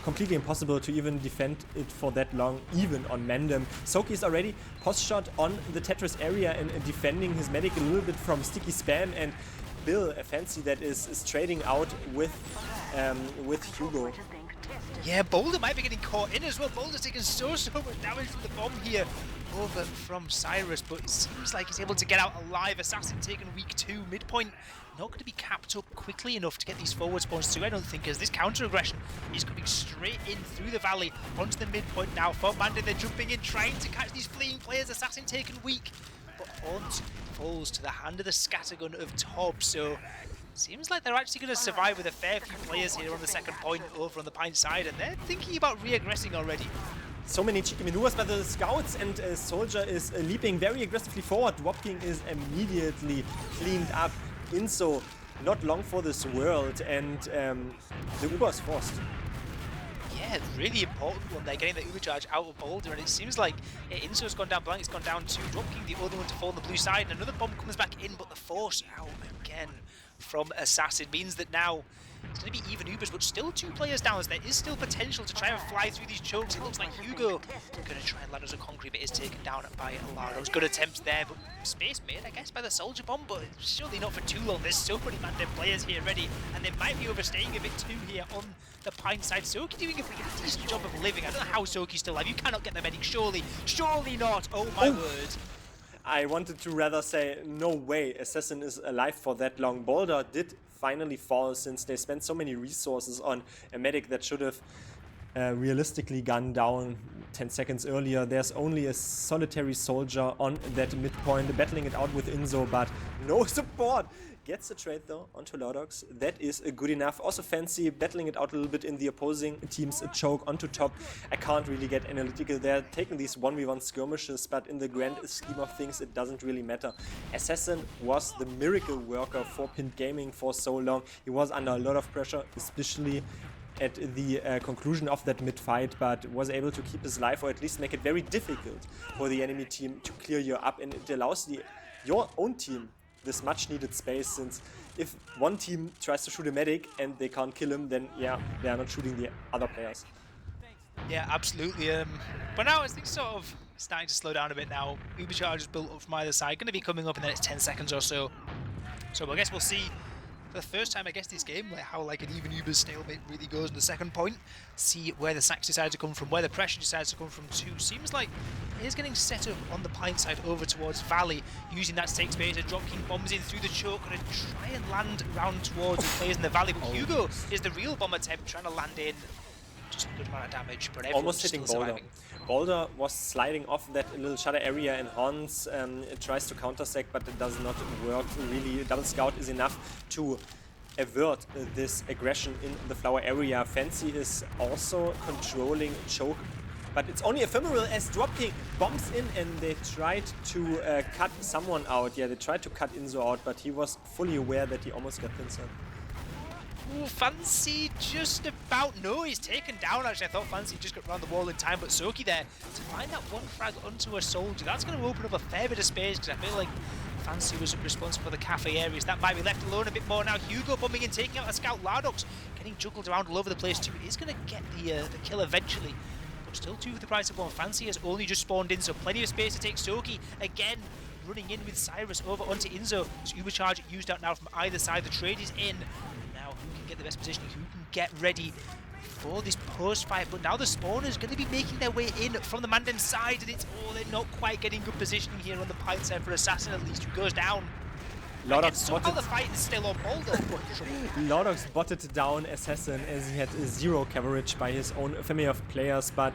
Speaker 2: Completely impossible to even defend it for that long, even on MANDEM. Soki is already post-shot on the Tetris area and defending his Medic a little bit from sticky spam, and Bill, a Fancy that is trading out with Hugo.
Speaker 1: Yeah, Boulder might be getting caught in as well. Boulder's taking so much damage from the bomb here over from Cyrus, but it seems like he's able to get out alive. Assassin taken week 2, midpoint not going to be capped up quickly enough to get these forward spawns too, I don't think, as this counter-aggression is coming straight in through the valley onto the midpoint now. For MANDEM, they're jumping in, trying to catch these fleeing players. Assassin taken weak, but Haunt falls to the hand of the scattergun of Tob, so seems like they're actually going to survive with a fair few players here on the second point over on the PINT side, and they're thinking about re-aggressing already.
Speaker 2: So many cheeky maneuvers by the scouts, and Soldier is leaping very aggressively forward. Drop King is immediately cleaned up. Inso, not long for this world, and the Uber is forced.
Speaker 1: Yeah, really important one. They're getting the Uber charge out of Boulder, and it seems like Inso's gone down blank, it's gone down 2. Drop King, the other one to fall on the blue side, and another bomb comes back in, but the force out again from Assassin means that now It's going to be even Ubers, but still 2 players down. So there is still potential to try and fly through these chokes. It looks like Hugo going to try and land as a concrete, but is taken down by Alaro's. Good attempts there, but space made, I guess, by the soldier bomb, but surely not for too long. There's so many MANDEM players here ready, and they might be overstaying a bit too here on the PINT side. Soki doing a pretty decent job of living. I don't know how Soki's still alive. You cannot get the medic, surely. Surely not. Oh my word.
Speaker 2: I wanted to rather say, no way Assassin is alive for that long. Boulder did finally fall since they spent so many resources on a medic that should have realistically gone down 10 seconds earlier. There's only a solitary soldier on that midpoint, battling it out with Inzo, but no support. Gets the trade though onto Lordox. That is good enough. Also Fancy battling it out a little bit in the opposing team's choke onto top. I can't really get analytical there, taking these 1v1 skirmishes, but in the grand scheme of things it doesn't really matter. Assassin was the miracle worker for PINT Gaming for so long. He was under a lot of pressure, especially at the conclusion of that mid-fight, but was able to keep his life, or at least make it very difficult for the enemy team to clear you up, and it allows your own team this much needed space, since if one team tries to shoot a medic and they can't kill him, then yeah, they are not shooting the other players.
Speaker 1: Yeah, absolutely. But now things sort of starting to slow down a bit now. Uber charge is built up from either side, going to be coming up in the next 10 seconds or so. So I guess we'll see for the first time, I guess, this game, like how like an even Uber stalemate really goes in the second point. See where the sacks decide to come from, where the pressure decides to come from too. Seems like it is getting set up on the PINT side over towards Valley, using that safe space to drop King bombs in through the choke, going to try and land round towards the players in the Valley. But Hugo is the real bomb attempt, trying to land in. Just a good amount of damage, but
Speaker 2: almost hitting Boulder.
Speaker 1: Surviving.
Speaker 2: Boulder was sliding off that little shutter area, and Hans it tries to countersec, but it does not work really. Double scout is enough to avert this aggression in the flower area. Fancy is also controlling choke, but it's only ephemeral as Dropking bombs in, and they tried to cut someone out. Yeah, they tried to cut Inzo out, but he was fully aware that he almost got pincered.
Speaker 1: Ooh, Fancy just about, no, he's taken down actually. I thought Fancy just got around the wall in time, but Soki there to find that one frag onto a soldier. That's going to open up a fair bit of space, because I feel like Fancy was responsible for the cafe areas. That might be left alone a bit more now. Hugo bombing and taking out a scout. Lardox getting juggled around all over the place too. He's going to get the kill eventually, but still 2 for the price of 1. Fancy has only just spawned in, so plenty of space to take Soki again. Running in with Cyrus over onto Inzo. So Ubercharge used out now from either side. The trade is in. Now who can get the best position? Who can get ready for this post-fight? But now the spawners going to be making their way in from the Mandem side, and it's they're not quite getting good positioning here on the PINT side for Assassin, at least, who goes down.
Speaker 2: Lordox
Speaker 1: somehow the fight is still on Boulder.
Speaker 2: Lordox botted down Assassin as he had 0 coverage by his own family of players, but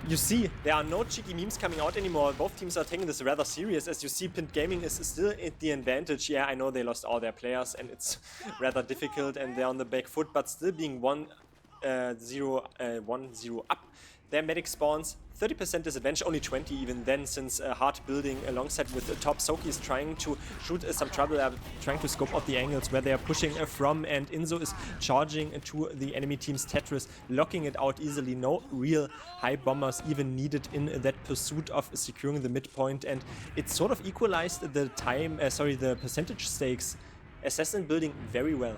Speaker 2: you see, there are no cheeky memes coming out anymore. Both teams are taking this rather serious. As you see, PINT Gaming is still at the advantage. Yeah, I know they lost all their players and it's rather difficult and they're on the back foot, but still being 1-0 up. Their medic spawns 30% disadvantage, only 20 even then, since hard building alongside with the top. Soki is trying to shoot some trouble, trying to scope out the angles where they are pushing from, and Inzo is charging to the enemy team's Tetris, locking it out easily. No real high bombers even needed in that pursuit of securing the midpoint, and it sort of equalized the the percentage stakes. Assassin building very well.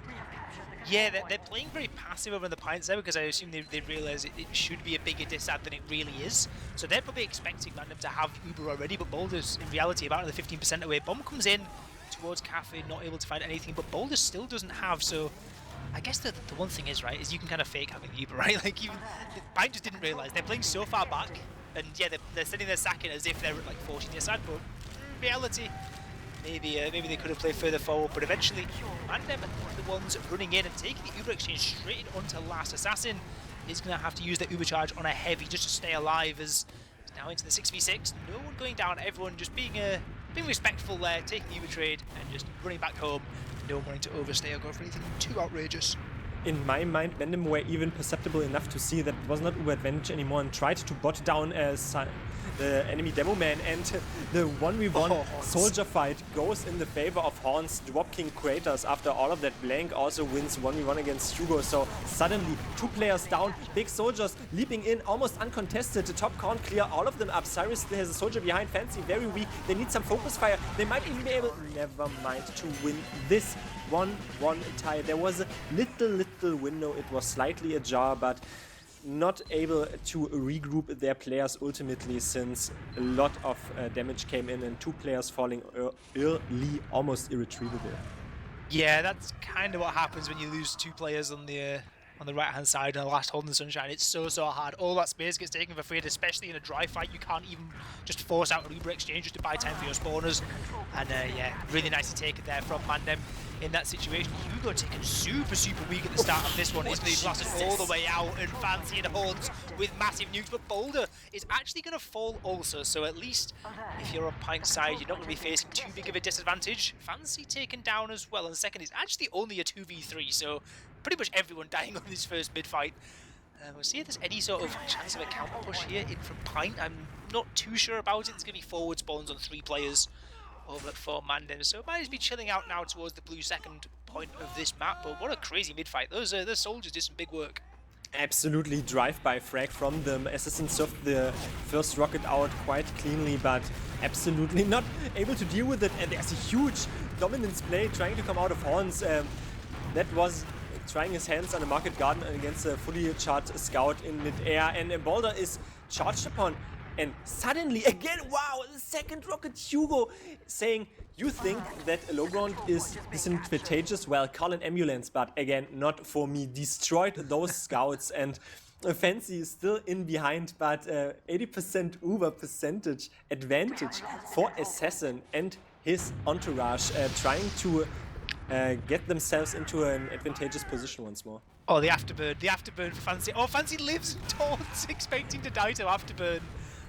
Speaker 1: Yeah, they're playing very passive over on the PINT side, because I assume they realise it should be a bigger disad than it really is. So they're probably expecting MANDEM to have Uber already, but Boulder's in reality about another 15% away. Bomb comes in towards Cafe, not able to find anything, but Boulder still doesn't have, so I guess the one thing is, right, is you can kind of fake having Uber, right? Like, even PINT just didn't realise. They're playing so far back, and yeah, they're sitting there sacking as if they're at like 40 disad, but in reality, maybe they could have played further forward, but eventually MANDEM are the ones running in and taking the Uber exchange straight onto last. Assassin is going to have to use the Uber charge on a heavy just to stay alive, as it's now into the 6v6. No one going down, everyone just being respectful there, taking the Uber trade and just running back home. No one wanting to overstay or go for anything too outrageous.
Speaker 2: In my mind, MANDEM were even perceptible enough to see that it was not Uber advantage anymore and tried to bot down the enemy demo man, and the 1v1 soldier fight goes in the favor of Horns. Dropking Craters after all of that blank also wins 1v1 against Hugo, so suddenly 2 players down, big soldiers leaping in almost uncontested. The top can't clear all of them up. Cyrus still has a soldier behind. Fancy very weak. They need some focus fire. They might even be able, never mind, to win this 1-1 tie. There was a little little window. It was slightly ajar, but not able to regroup their players ultimately, since a lot of damage came in and 2 players falling early, almost irretrievable.
Speaker 1: Yeah, that's kind of what happens when you lose 2 players on the right-hand side and the last hold in the sunshine. It's so hard. All that space gets taken for free, and especially in a dry fight. You can't even just force out a Uber exchange just to buy time for your spawners. And yeah, really nicely taken there from MANDEM in that situation. Hugo taken super weak at the start of this one. He's going to be blasted all the way out, and Fancy and Horns with massive nukes. But Boulder is actually going to fall also, so at least if you're on PINT side, you're not going to be facing too big of a disadvantage. Fancy taken down as well, and second is actually only a 2v3, so pretty much everyone dying on this first mid-fight. We'll see if there's any sort of chance of a counter push here in from PINT. I'm not too sure about it. There's going to be forward spawns on 3 players over for MANDEM, so it might just be chilling out now towards the blue second point of this map. But what a crazy mid-fight. Those soldiers did some big work.
Speaker 2: Absolutely drive-by frag from them. Assassin surfed the first rocket out quite cleanly, but absolutely not able to deal with it. And there's a huge dominance play trying to come out of Horns. That was trying his hands on a market garden against a fully charged scout in mid-air, and Boulder is charged upon. And suddenly, again, wow, the second rocket, Hugo saying, you think that a low ground is disadvantageous? Well, call an ambulance, but again, not for me. Destroyed those scouts, and Fancy is still in behind, but 80% Uber percentage advantage for Assassin and his entourage, trying to get themselves into an advantageous position once more.
Speaker 1: Oh, the afterburn for Fancy. Oh, Fancy lives and taunts, expecting to die to afterburn,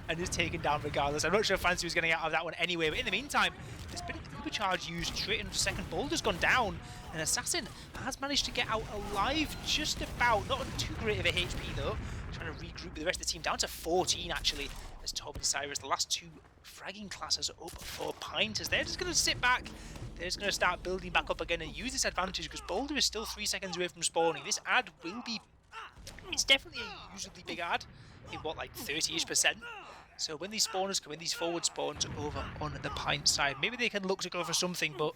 Speaker 1: and is taken down regardless. I'm not sure if Fancy was getting out of that one anyway, but in the meantime, there's been an Uber charge used straight into second. Boulder's gone down, and Assassin has managed to get out alive just about. Not on too great of a HP though. Trying to regroup the rest of the team, down to 14 actually, as Tom and Cyrus, the last 2 fragging classes up for PINT, as they're just going to sit back. They're just going to start building back up again and use this advantage, because Boulder is still 3 seconds away from spawning. This ad will be, it's definitely a usually big ad, in what, like 30-ish%. So when these spawners come in, these forward spawns over on the PINT side, maybe they can look to go for something, but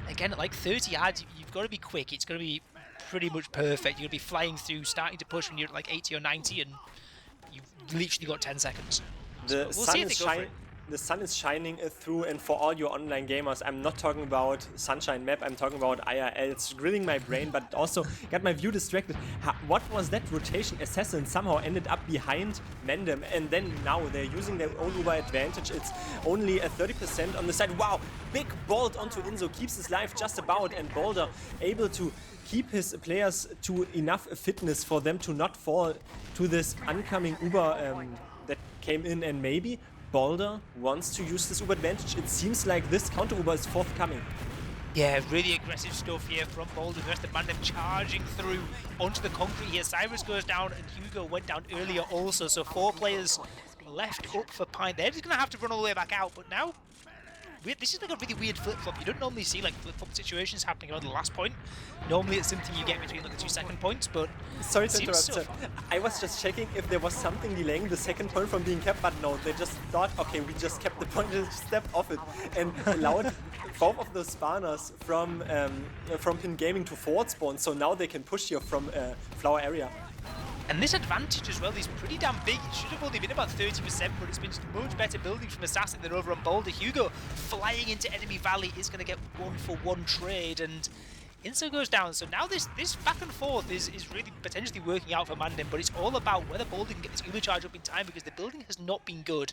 Speaker 1: again, at like 30 ads, you've got to be quick. It's going to be pretty much perfect. You're going to be flying through, starting to push when you're at like 80 or 90, and you've literally got 10 seconds.
Speaker 2: The sun is shining through, and for all your online gamers, I'm not talking about Sunshine map, I'm talking about IRL. It's grilling my brain, but also got my view distracted. What was that rotation? Assassin somehow ended up behind MANDEM, and then now they're using their own Uber advantage. It's only a 30% on the side. Wow, big bolt onto Inzo, keeps his life just about, and Boulder able to keep his players to enough fitness for them to not fall to this oncoming Uber that came in, and maybe Boulder wants to use this Uber advantage. It seems like this counter Uber is forthcoming.
Speaker 1: Yeah, really aggressive stuff here from Boulder. The rest of MANDEM charging through onto the concrete here. Cyrus goes down, and Hugo went down earlier also. So 4 players left up for PINT. They're just going to have to run all the way back out. But now, this is like a really weird flip-flop. You don't normally see like flip-flop situations happening on the last point. Normally it's something you get between like the 2 second points, but
Speaker 2: sorry to interrupt, sir. I was just checking if there was something delaying the second point from being kept, but no, they just thought, okay, we just kept the point and stepped off it, and allowed 4 of those spawners from PINT Gaming to forward spawn, so now they can push here from flower area.
Speaker 1: And this advantage as well is pretty damn big. It should have only been about 30%, but it's been much better building from Assassin than over on Boulder. Hugo flying into enemy valley is going to get 1-for-1 trade, and Inso goes down. So now this back and forth is really potentially working out for MANDEM, but it's all about whether Boulder can get this Uber charge up in time, because the building has not been good.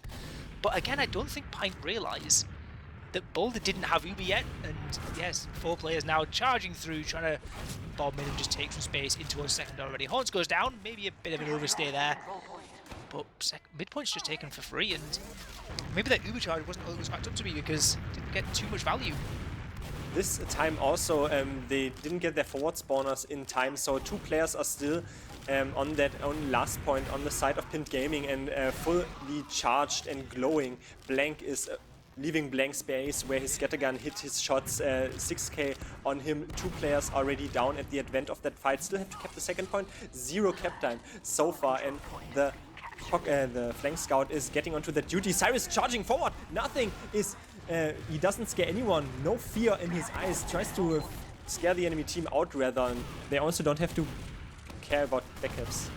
Speaker 1: But again, I don't think PINT realise that Boulder didn't have Uber yet, and yes, 4 players now charging through, trying to bomb in and just take some space into a second already. Horns goes down, maybe a bit of an overstay there, but midpoint's just taken for free, and maybe that Uber charge wasn't all it was cracked up to be, because it didn't get too much value.
Speaker 2: This time also, they didn't get their forward spawners in time, so 2 players are still on that last point on the side of PINT Gaming, and fully charged and glowing. Blank is leaving blank space where his scattergun hit his shots. 6k on him, 2 players already down at the advent of that fight. Still have to cap the second point, 0 cap time so far, and the flank scout is getting onto that duty. Cyrus charging forward, nothing is, he doesn't scare anyone, no fear in his eyes, tries to scare the enemy team out rather, and they also don't have to care about backups.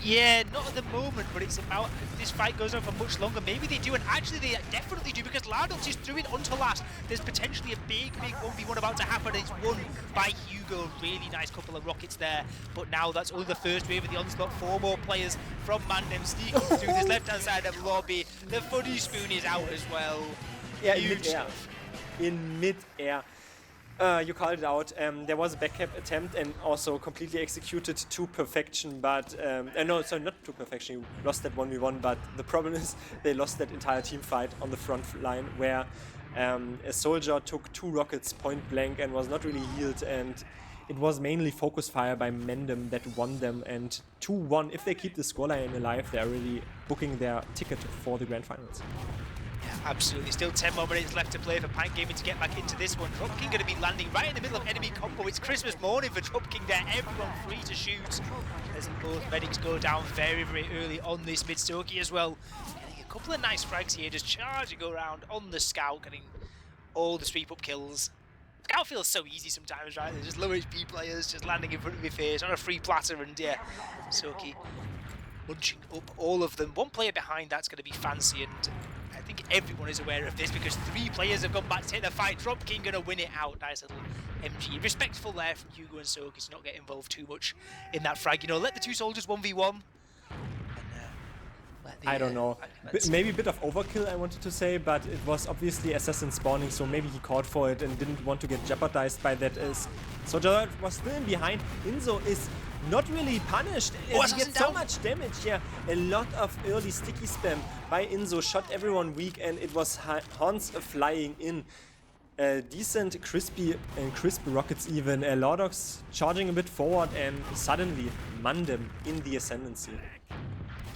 Speaker 1: Yeah, not at the moment, but it's about if this fight goes on for much longer. Maybe they do, and actually they definitely do, because Lardox is through it onto last. There's potentially a big 1v1 about to happen. It's won by Hugo. Really nice couple of rockets there, but now that's only the first wave of the onslaught. 4 more players from MANDEM sneaking through this left-hand side of the lobby. The funny spoon is out as well.
Speaker 2: Yeah,
Speaker 1: Huge
Speaker 2: in mid-air. You called it out. There was a backcap attempt and also completely executed to perfection, but no, sorry, not to perfection. You lost that 1v1, but the problem is they lost that entire team fight on the front line where a soldier took 2 rockets point blank and was not really healed, and it was mainly focus fire by MANDEM that won them, and 2-1. If they keep the scoreline alive, they're really booking their ticket for the grand finals.
Speaker 1: Absolutely. Still 10 more minutes left to play for PINT Gaming to get back into this one. Dropking going to be landing right in the middle of enemy combo. It's Christmas morning for Dropking there. Everyone free to shoot. As both medics go down very, very early on this mid-Soki as well. Getting a couple of nice frags here, just charging around on the Scout, getting all the sweep-up kills. Scout feels so easy sometimes, right? They're just low HP players just landing in front of your face on a free platter, and yeah, Soki munching up all of them. One player behind that's going to be Fancy, and I think everyone is aware of this because 3 players have gone back to take the fight. Dropking going to win it out. Nice little MG. Respectful there from Hugo and Soki to not get involved too much in that frag. You know, let the 2 soldiers 1v1.
Speaker 2: I don't know. Maybe a bit of overkill, I wanted to say, but it was obviously assassin spawning, so maybe he called for it and didn't want to get jeopardized by that. Soldier was still in behind. Inzo is not really punished. He gets so much damage. Yeah, a lot of early sticky spam by Inzo shot everyone weak, and it was Hans flying in. Decent, crispy rockets even. Lardox charging a bit forward, and suddenly MANDEM in the ascendancy.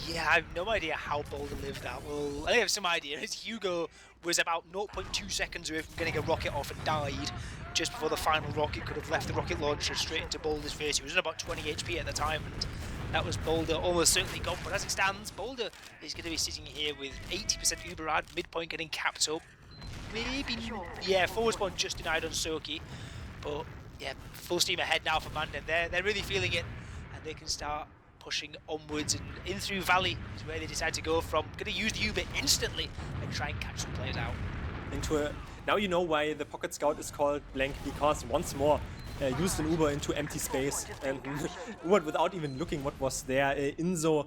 Speaker 1: Yeah, I have no idea how Boulder lived that. Well, I have some idea. His Hugo was about 0.2 seconds away from getting a rocket off and died just before the final rocket could have left the rocket launcher straight into Boulder's face. He was on about 20 HP at the time, and that was Boulder almost certainly gone. But as it stands, Boulder is going to be sitting here with 80% Uberad, midpoint getting capped up. Maybe, yeah, forward spawn just denied on Soki. But yeah, full steam ahead now for MANDEM. They're really feeling it, and they can start pushing onwards, and in through Valley is where they decide to go from. Going to use the Uber instantly and try and catch some players out.
Speaker 2: Now you know why the Pocket Scout is called blank, because once more used an Uber into empty space and without even looking what was there. Inzo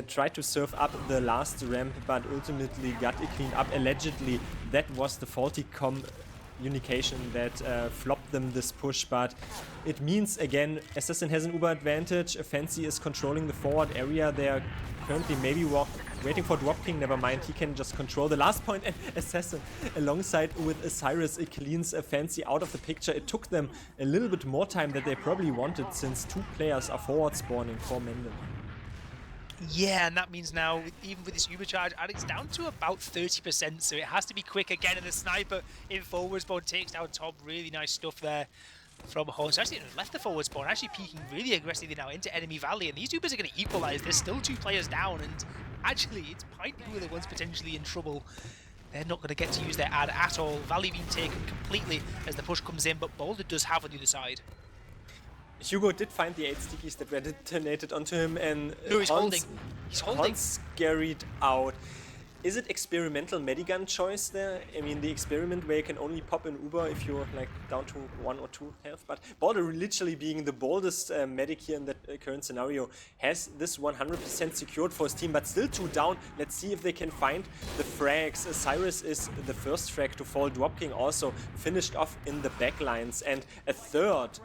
Speaker 2: tried to surf up the last ramp, but ultimately got it cleaned up. Allegedly, that was the faulty communication that flopped them this push, but it means again Assassin has an Uber advantage. Fancy is controlling the forward area. They're currently maybe waiting for Dropking. Never mind, he can just control the last point, and Assassin alongside with Osiris cleans Fancy out of the picture. It took them a little bit more time than they probably wanted, since 2 players are forward spawning for MANDEM.
Speaker 1: Yeah, and that means now, even with this Uber charge, it's down to about 30%, so it has to be quick again, and the sniper in forward spawn takes down top. Really nice stuff there from Horns. Actually, left the forward spawn, actually peeking really aggressively now into enemy Valley, and these Ubers are going to equalize. There's still 2 players down, and actually, it's PINT who are the ones potentially in trouble. They're not going to get to use their ad at all. Valley being taken completely as the push comes in, but Boulder does have on the other side.
Speaker 2: Hugo did find the 8 stickies that were detonated onto him, and
Speaker 1: no, he's holding. He's holding.
Speaker 2: Hans carried out. Is it experimental medigun choice there? I mean, the experiment where you can only pop an Uber if you're like down to 1 or 2 health, but Boulder, literally being the boldest medic here in that current scenario, has this 100% secured for his team, but still 2 down. Let's see if they can find the frags. Cyrus is the first frag to fall. Dropking also finished off in the backlines, and a third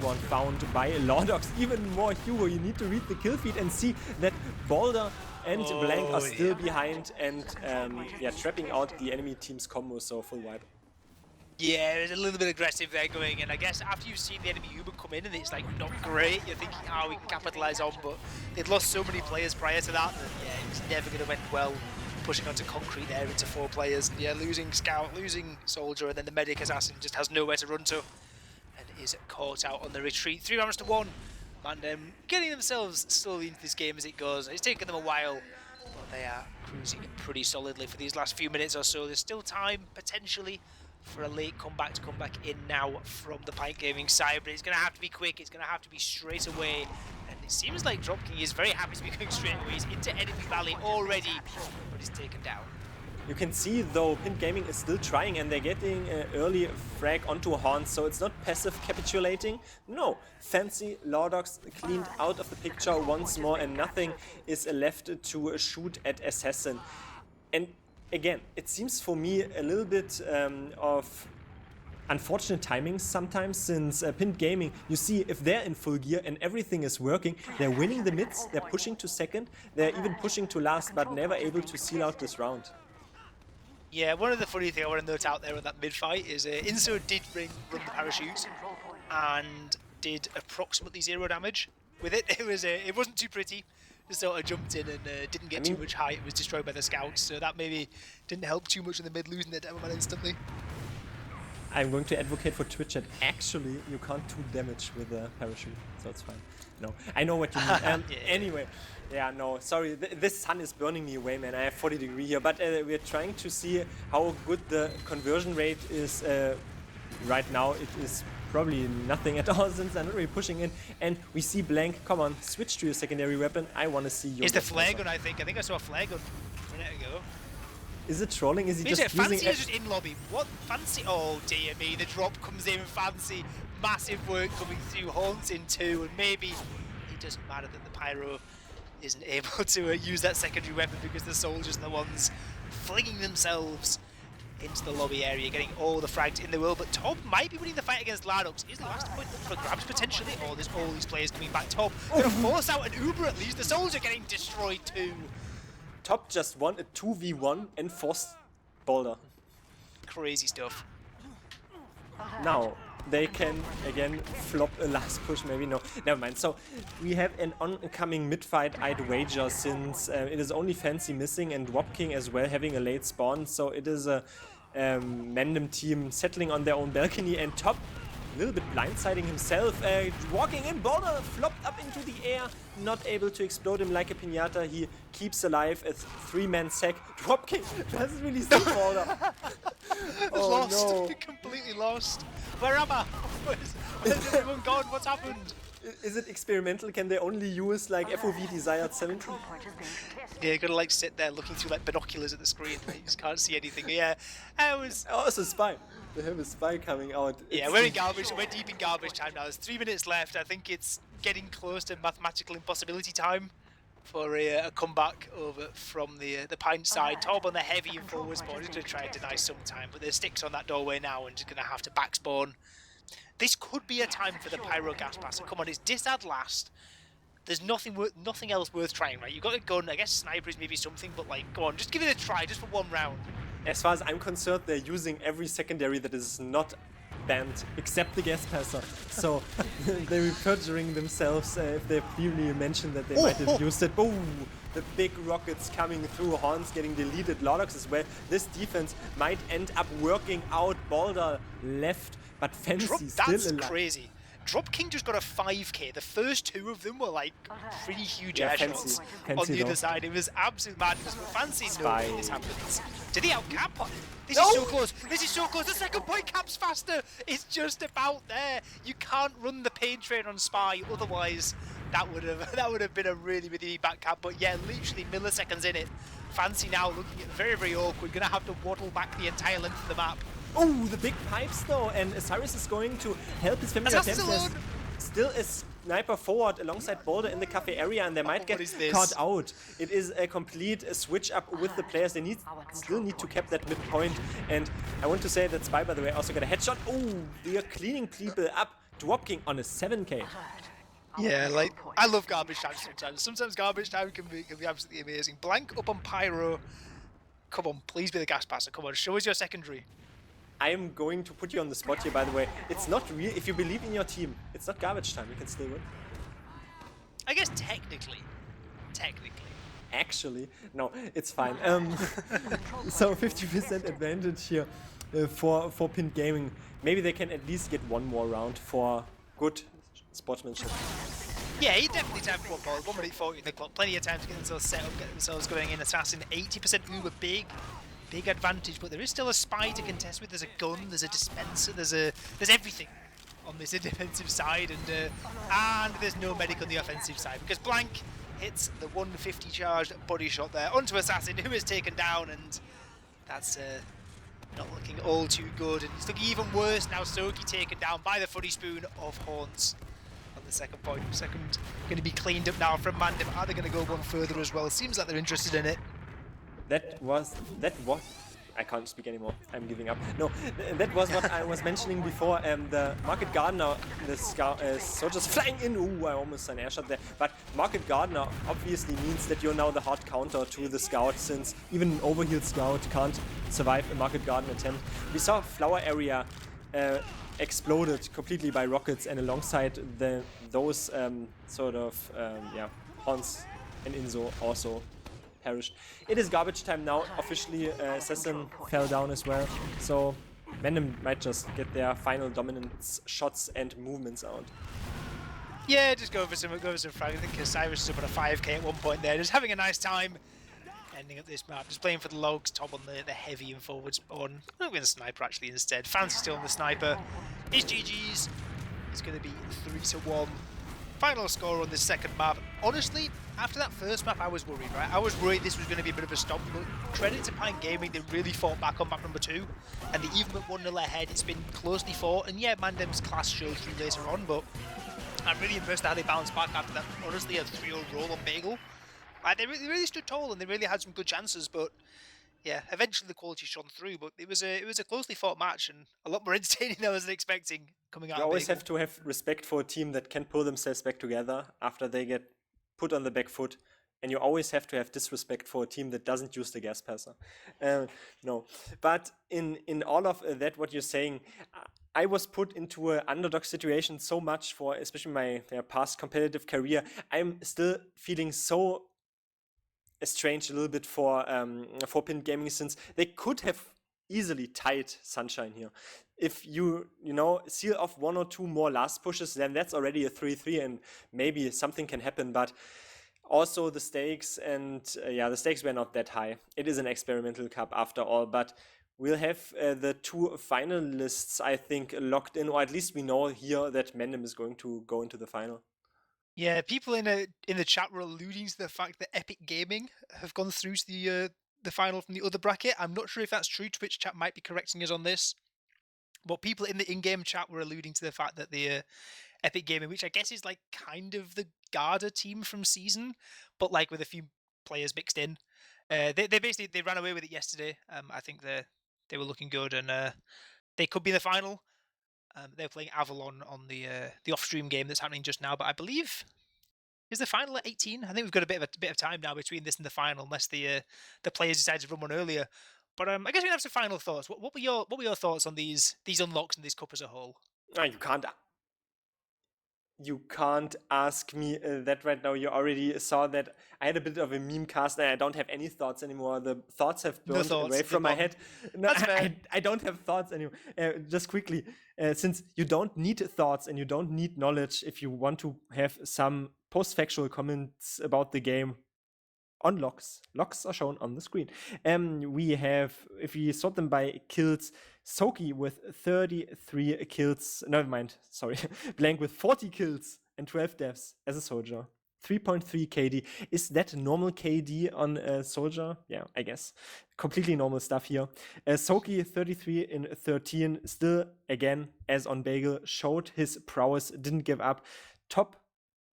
Speaker 2: one found by Lardox. Even more Hugo, you need to read the kill feed and see that Boulder and Blank are still behind, and yeah, trapping out the enemy team's combo, so full wipe.
Speaker 1: Yeah, it's a little bit aggressive there going, and I guess after you've seen the enemy Uber come in and it's like not great, you're thinking, oh, we can capitalize on, but they'd lost so many players prior to that yeah, it's never going to end well. Pushing onto concrete there into 4 players, and yeah, losing Scout, losing Soldier, and then the medic Assassin just has nowhere to run to, and is caught out on the retreat. 3 rounds to 1. MANDEM getting themselves slowly into this game as it goes. It's taken them a while, but they are cruising pretty solidly for these last few minutes or so. There's still time, potentially, for a late comeback to come back in now from the PINT Gaming side, but it's going to have to be quick, it's going to have to be straight away. And it seems like Dropking is very happy to be going straight away. He's into enemy valley already, but he's taken down.
Speaker 2: You can see though PINT Gaming is still trying and they're getting an early frag onto Horns, so it's not passive capitulating. No, Fancy Lordox cleaned out of the picture once more and nothing is left to shoot at Assassin. And again, it seems for me a little bit of unfortunate timings sometimes, since PINT Gaming, you see if they're in full gear and everything is working, they're winning the mids, they're pushing to second, they're even pushing to last, but never able to seal out this round.
Speaker 1: Yeah, one of the funny things I want to note out there on that mid-fight is Inso did run the parachute and did approximately 0 damage with it. It wasn't too pretty. Just sort of jumped in and didn't get too much height. It was destroyed by the scouts, so that maybe didn't help too much in the mid, losing their demo man instantly.
Speaker 2: I'm going to advocate for Twitch that actually you can't do damage with a parachute, so it's fine. No, I know what you mean.
Speaker 1: Yeah.
Speaker 2: Anyway, yeah, no, sorry, this sun is burning me away, man. I have 40 degrees here, but we're trying to see how good the conversion rate is right now. It is probably nothing at all since they're not really pushing in. And we see Blank, come on, switch to your secondary weapon. I want to see you.
Speaker 1: It's the flare gun, I think. I think I saw a flare gun a minute ago.
Speaker 2: Is it trolling? Is he just using
Speaker 1: Fancy is just in lobby. What? Fancy? Oh dear me, the drop comes in. Fancy, massive work coming through. Haunts in 2, and maybe it doesn't matter that the Pyro isn't able to use that secondary weapon because the soldiers are the ones flinging themselves into the lobby area, getting all the frags in the world. But Tob might be winning the fight against Lardox. Is the last point up for grabs potentially? Or there's all these players coming back. Tob gonna force out an Uber at least. The soldiers are getting destroyed too.
Speaker 2: Top just won a 2v1 and forced Boulder.
Speaker 1: Crazy stuff.
Speaker 2: Now, they can again flop a last push, maybe no. Never mind. So, we have an oncoming mid-fight, I'd wager, since it is only Fancy missing and Dropking as well having a late spawn. So, it is a MANDEM team settling on their own balcony, and Top a little bit blindsiding himself, walking in, Boulder flopped up into the air, not able to explode him like a piñata. He keeps alive a 3-man sack. Dropking doesn't really see Boulder. Oh,
Speaker 1: lost,
Speaker 2: no.
Speaker 1: Completely lost. Where am I? Where's everyone gone? What's happened?
Speaker 2: Is it experimental? Can they only use like FOV desired 70?
Speaker 1: Yeah, you gotta like sit there looking through like binoculars at the screen. You just can't see anything. Yeah, it was.
Speaker 2: Oh, it's a spy. They have a spy coming out.
Speaker 1: Yeah, we're in garbage. We're deep in garbage time now. There's 3 minutes left. I think it's getting close to mathematical impossibility time for a comeback over from the PINT side. Tob on the heavy and forward spawn. He's going to try and deny some time, but there's sticks on that doorway now and just going to have to back spawn. This could be a time for the Pyro gas passer. Come on, it's disad last. There's nothing else worth trying, right? You've got a gun. I guess sniper is maybe something, but like, go on, just give it a try, just for 1 round.
Speaker 2: As far as I'm concerned, they're using every secondary that is not banned, except the gas passer. So they're perjuring themselves if they clearly mentioned that they might have used it. Oh, the big rockets coming through, Horns getting deleted, Lordox as well. This defense might end up working out. Boulder left, but Fancy still alive.
Speaker 1: That's crazy. Dropking just got a 5k. The first 2 of them were like pretty huge
Speaker 2: Yeah,
Speaker 1: airshots
Speaker 2: Fancy
Speaker 1: on the
Speaker 2: though.
Speaker 1: other side. It was absolute madness. But Fancy
Speaker 2: Spy.
Speaker 1: know this happens. Did he outcap? This is so close. This is so close. The second point caps faster. It's just about there. You can't run the pain train on Spy. Otherwise, that would have been a really big back cap. But yeah, literally milliseconds in it. Fancy now looking at very, very awkward. Gonna have to waddle back the entire length of the map.
Speaker 2: Oh, the big pipes though, and Cyrus is going to help his family attempt. There's still a sniper forward alongside Boulder in the cafe area, and they might get caught out. It is a complete switch up with the players. They still need to cap that midpoint, and I want to say that Spy, by the way, also got a headshot. Oh, they are cleaning people up. Dropking on a 7k.
Speaker 1: Yeah, like, I love garbage time sometimes. Sometimes garbage time can be absolutely amazing. Blank up on Pyro. Come on, please be the gas passer. Come on, show us your secondary.
Speaker 2: I am going to put you on the spot here, by the way. It's not real. If you believe in your team, it's not garbage time. You can still win.
Speaker 1: I guess technically.
Speaker 2: Actually, no, it's fine. So 50% advantage here for PINT Gaming. Maybe they can at least get 1 more round for good sportsmanship.
Speaker 1: Yeah, he definitely time for 1 ball. 1 minute 40 in the clock. Plenty of time to get themselves set up, get themselves going in. Assassin 80% Uber big. big advantage, but there is still a spy to contest with. There's a gun, there's a dispenser, there's everything on this defensive side, and there's no medic on the offensive side because Blank hits the 150 charged body shot there onto Assassin, who is taken down, and that's not looking all too good. And it's looking even worse now. Soki taken down by the funny spoon of Horns on the second point. Second going to be cleaned up now from MANDEM. Are they going to go one further as well? It seems like they're interested in it.
Speaker 2: That was I can't speak anymore. I'm giving up. No, that was what I was mentioning before. The Market Gardener, the soldiers flying in. Ooh, I almost an air shot there. But Market Gardener obviously means that you're now the hard counter to the scout, since even an overhealed scout can't survive a Market Garden attempt. We saw Flower Area exploded completely by rockets, and alongside those Hans and Inzo also perished. It is garbage time now. Officially, Assassin fell down as well. So MANDEM might just get their final dominance shots and movements out.
Speaker 1: Yeah, just go for some frag. I think Cyrus is up on a 5k at one point there, just having a nice time. Ending up this map, just playing for the logs, top on the heavy and forward spawn. I'm going to sniper actually instead. Fancy still on the sniper. It's GG's. It's going to be 3-1. Final score on this second map. Honestly, after that first map, I was worried, right? I was worried this was going to be a bit of a stop, but credit to PINT Gaming, they really fought back on map number 2, and they even went 1-0 ahead. It's been closely fought, and yeah, MANDEM's class showed through later on, but I'm really impressed how they bounced back after that, honestly, a 3-0 roll on Bagel. They really stood tall, and they really had some good chances, but yeah, eventually the quality shone through, but it was a closely fought match, and a lot more entertaining than I was expecting coming out of Bagel.
Speaker 2: You always have to have respect for a team that can pull themselves back together after they get put on the back foot, and you always have to have disrespect for a team that doesn't use the gas passer. No, but in all of that, what you're saying, I was put into an underdog situation so much for especially my past competitive career. I'm still feeling so estranged a little bit for PINT Gaming, since they could have easily tied Sunshine here. If you seal off 1 or 2 more last pushes, then that's already a 3-3, and maybe something can happen. But also the stakes, and the stakes were not that high. It is an experimental cup after all, but we'll have the 2 finalists, I think, locked in, or at least we know here that MANDEM is going to go into the final.
Speaker 1: Yeah, people in the chat were alluding to the fact that Epic Gaming have gone through to the final from the other bracket. I'm not sure if that's true. Twitch chat might be correcting us on this. But people in the in-game chat were alluding to the fact that the Epic Gaming, which I guess is like kind of the Garda team from Season, but like with a few players mixed in, they basically they ran away with it yesterday. I think they were looking good, and they could be in the final. They're playing Avalon on the off-stream game that's happening just now, but I believe is the final at 18. I think we've got a bit of time now between this and the final, unless the players decide to run one earlier. But I guess we have some final thoughts. What were your thoughts on these unlocks and this cup as a whole?
Speaker 2: You can't ask me that right now. You already saw that I had a bit of a meme cast, and I don't have any thoughts anymore. The thoughts have burned away from my head. No, I don't have thoughts anymore. Just quickly, since you don't need thoughts and you don't need knowledge if you want to have some post-factual comments about the game on locks. Locks are shown on the screen. We have, if we sort them by kills, Soki with 33 kills. Never mind, sorry. Blank with 40 kills and 12 deaths as a soldier. 3.3 KD. Is that normal KD on a soldier? Yeah, I guess. Completely normal stuff here. Soki 33 in 13. Still, again, as on Bagel, showed his prowess, didn't give up. Top,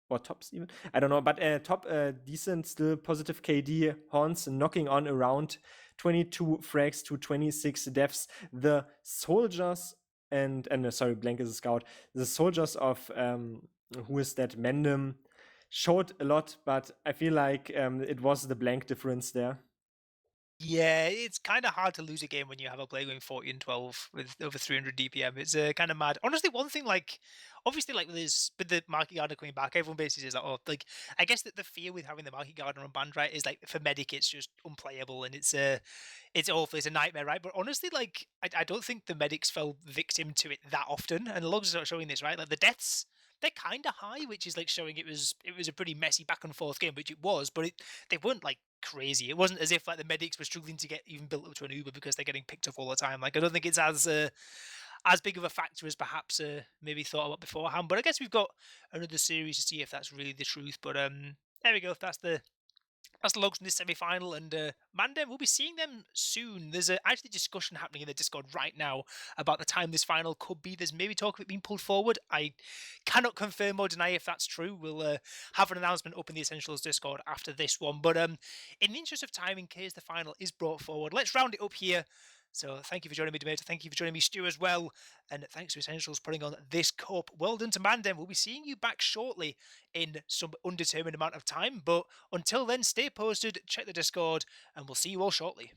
Speaker 2: or tops even, I don't know, but top decent, still positive KD. Horns knocking on around 22 frags to 26 deaths. The soldiers and sorry, Blank is a scout. The soldiers of who is that, MANDEM, showed a lot, but I feel like it was the Blank difference there.
Speaker 1: Yeah, it's kind of hard to lose a game when you have a player going 40 and 12 with over 300 DPM. It's kind of mad. Honestly, one thing, like, obviously, like with the Market Gardener coming back, everyone basically says like, oh, like, I guess that the fear with having the Market Gardener on band, right, is like for Medic, it's just unplayable, and it's awful, it's a nightmare, right? But honestly, like, I don't think the Medics fell victim to it that often, and the logs are showing this, right? Like the deaths they're kind of high, which is like showing it was a pretty messy back and forth game, which it was, but they weren't like crazy. It wasn't as if like the medics were struggling to get even built up to an Uber because they're getting picked up all the time. Like I don't think it's as big of a factor as perhaps maybe thought about beforehand. But I guess we've got another series to see if that's really the truth. But there we go. That's the logs in this semi-final, and MANDEM, we'll be seeing them soon. There's actually discussion happening in the Discord right now about the time this final could be. There's maybe talk of it being pulled forward. I cannot confirm or deny if that's true. We'll have an announcement up in the Essentials Discord after this one. But in the interest of time, in case the final is brought forward, let's round it up here. So thank you for joining me, Demeter. Thank you for joining me, Stu, as well. And thanks to Essentials putting on this cup. Well done to MANDEM. We'll be seeing you back shortly in some undetermined amount of time. But until then, stay posted, check the Discord, and we'll see you all shortly.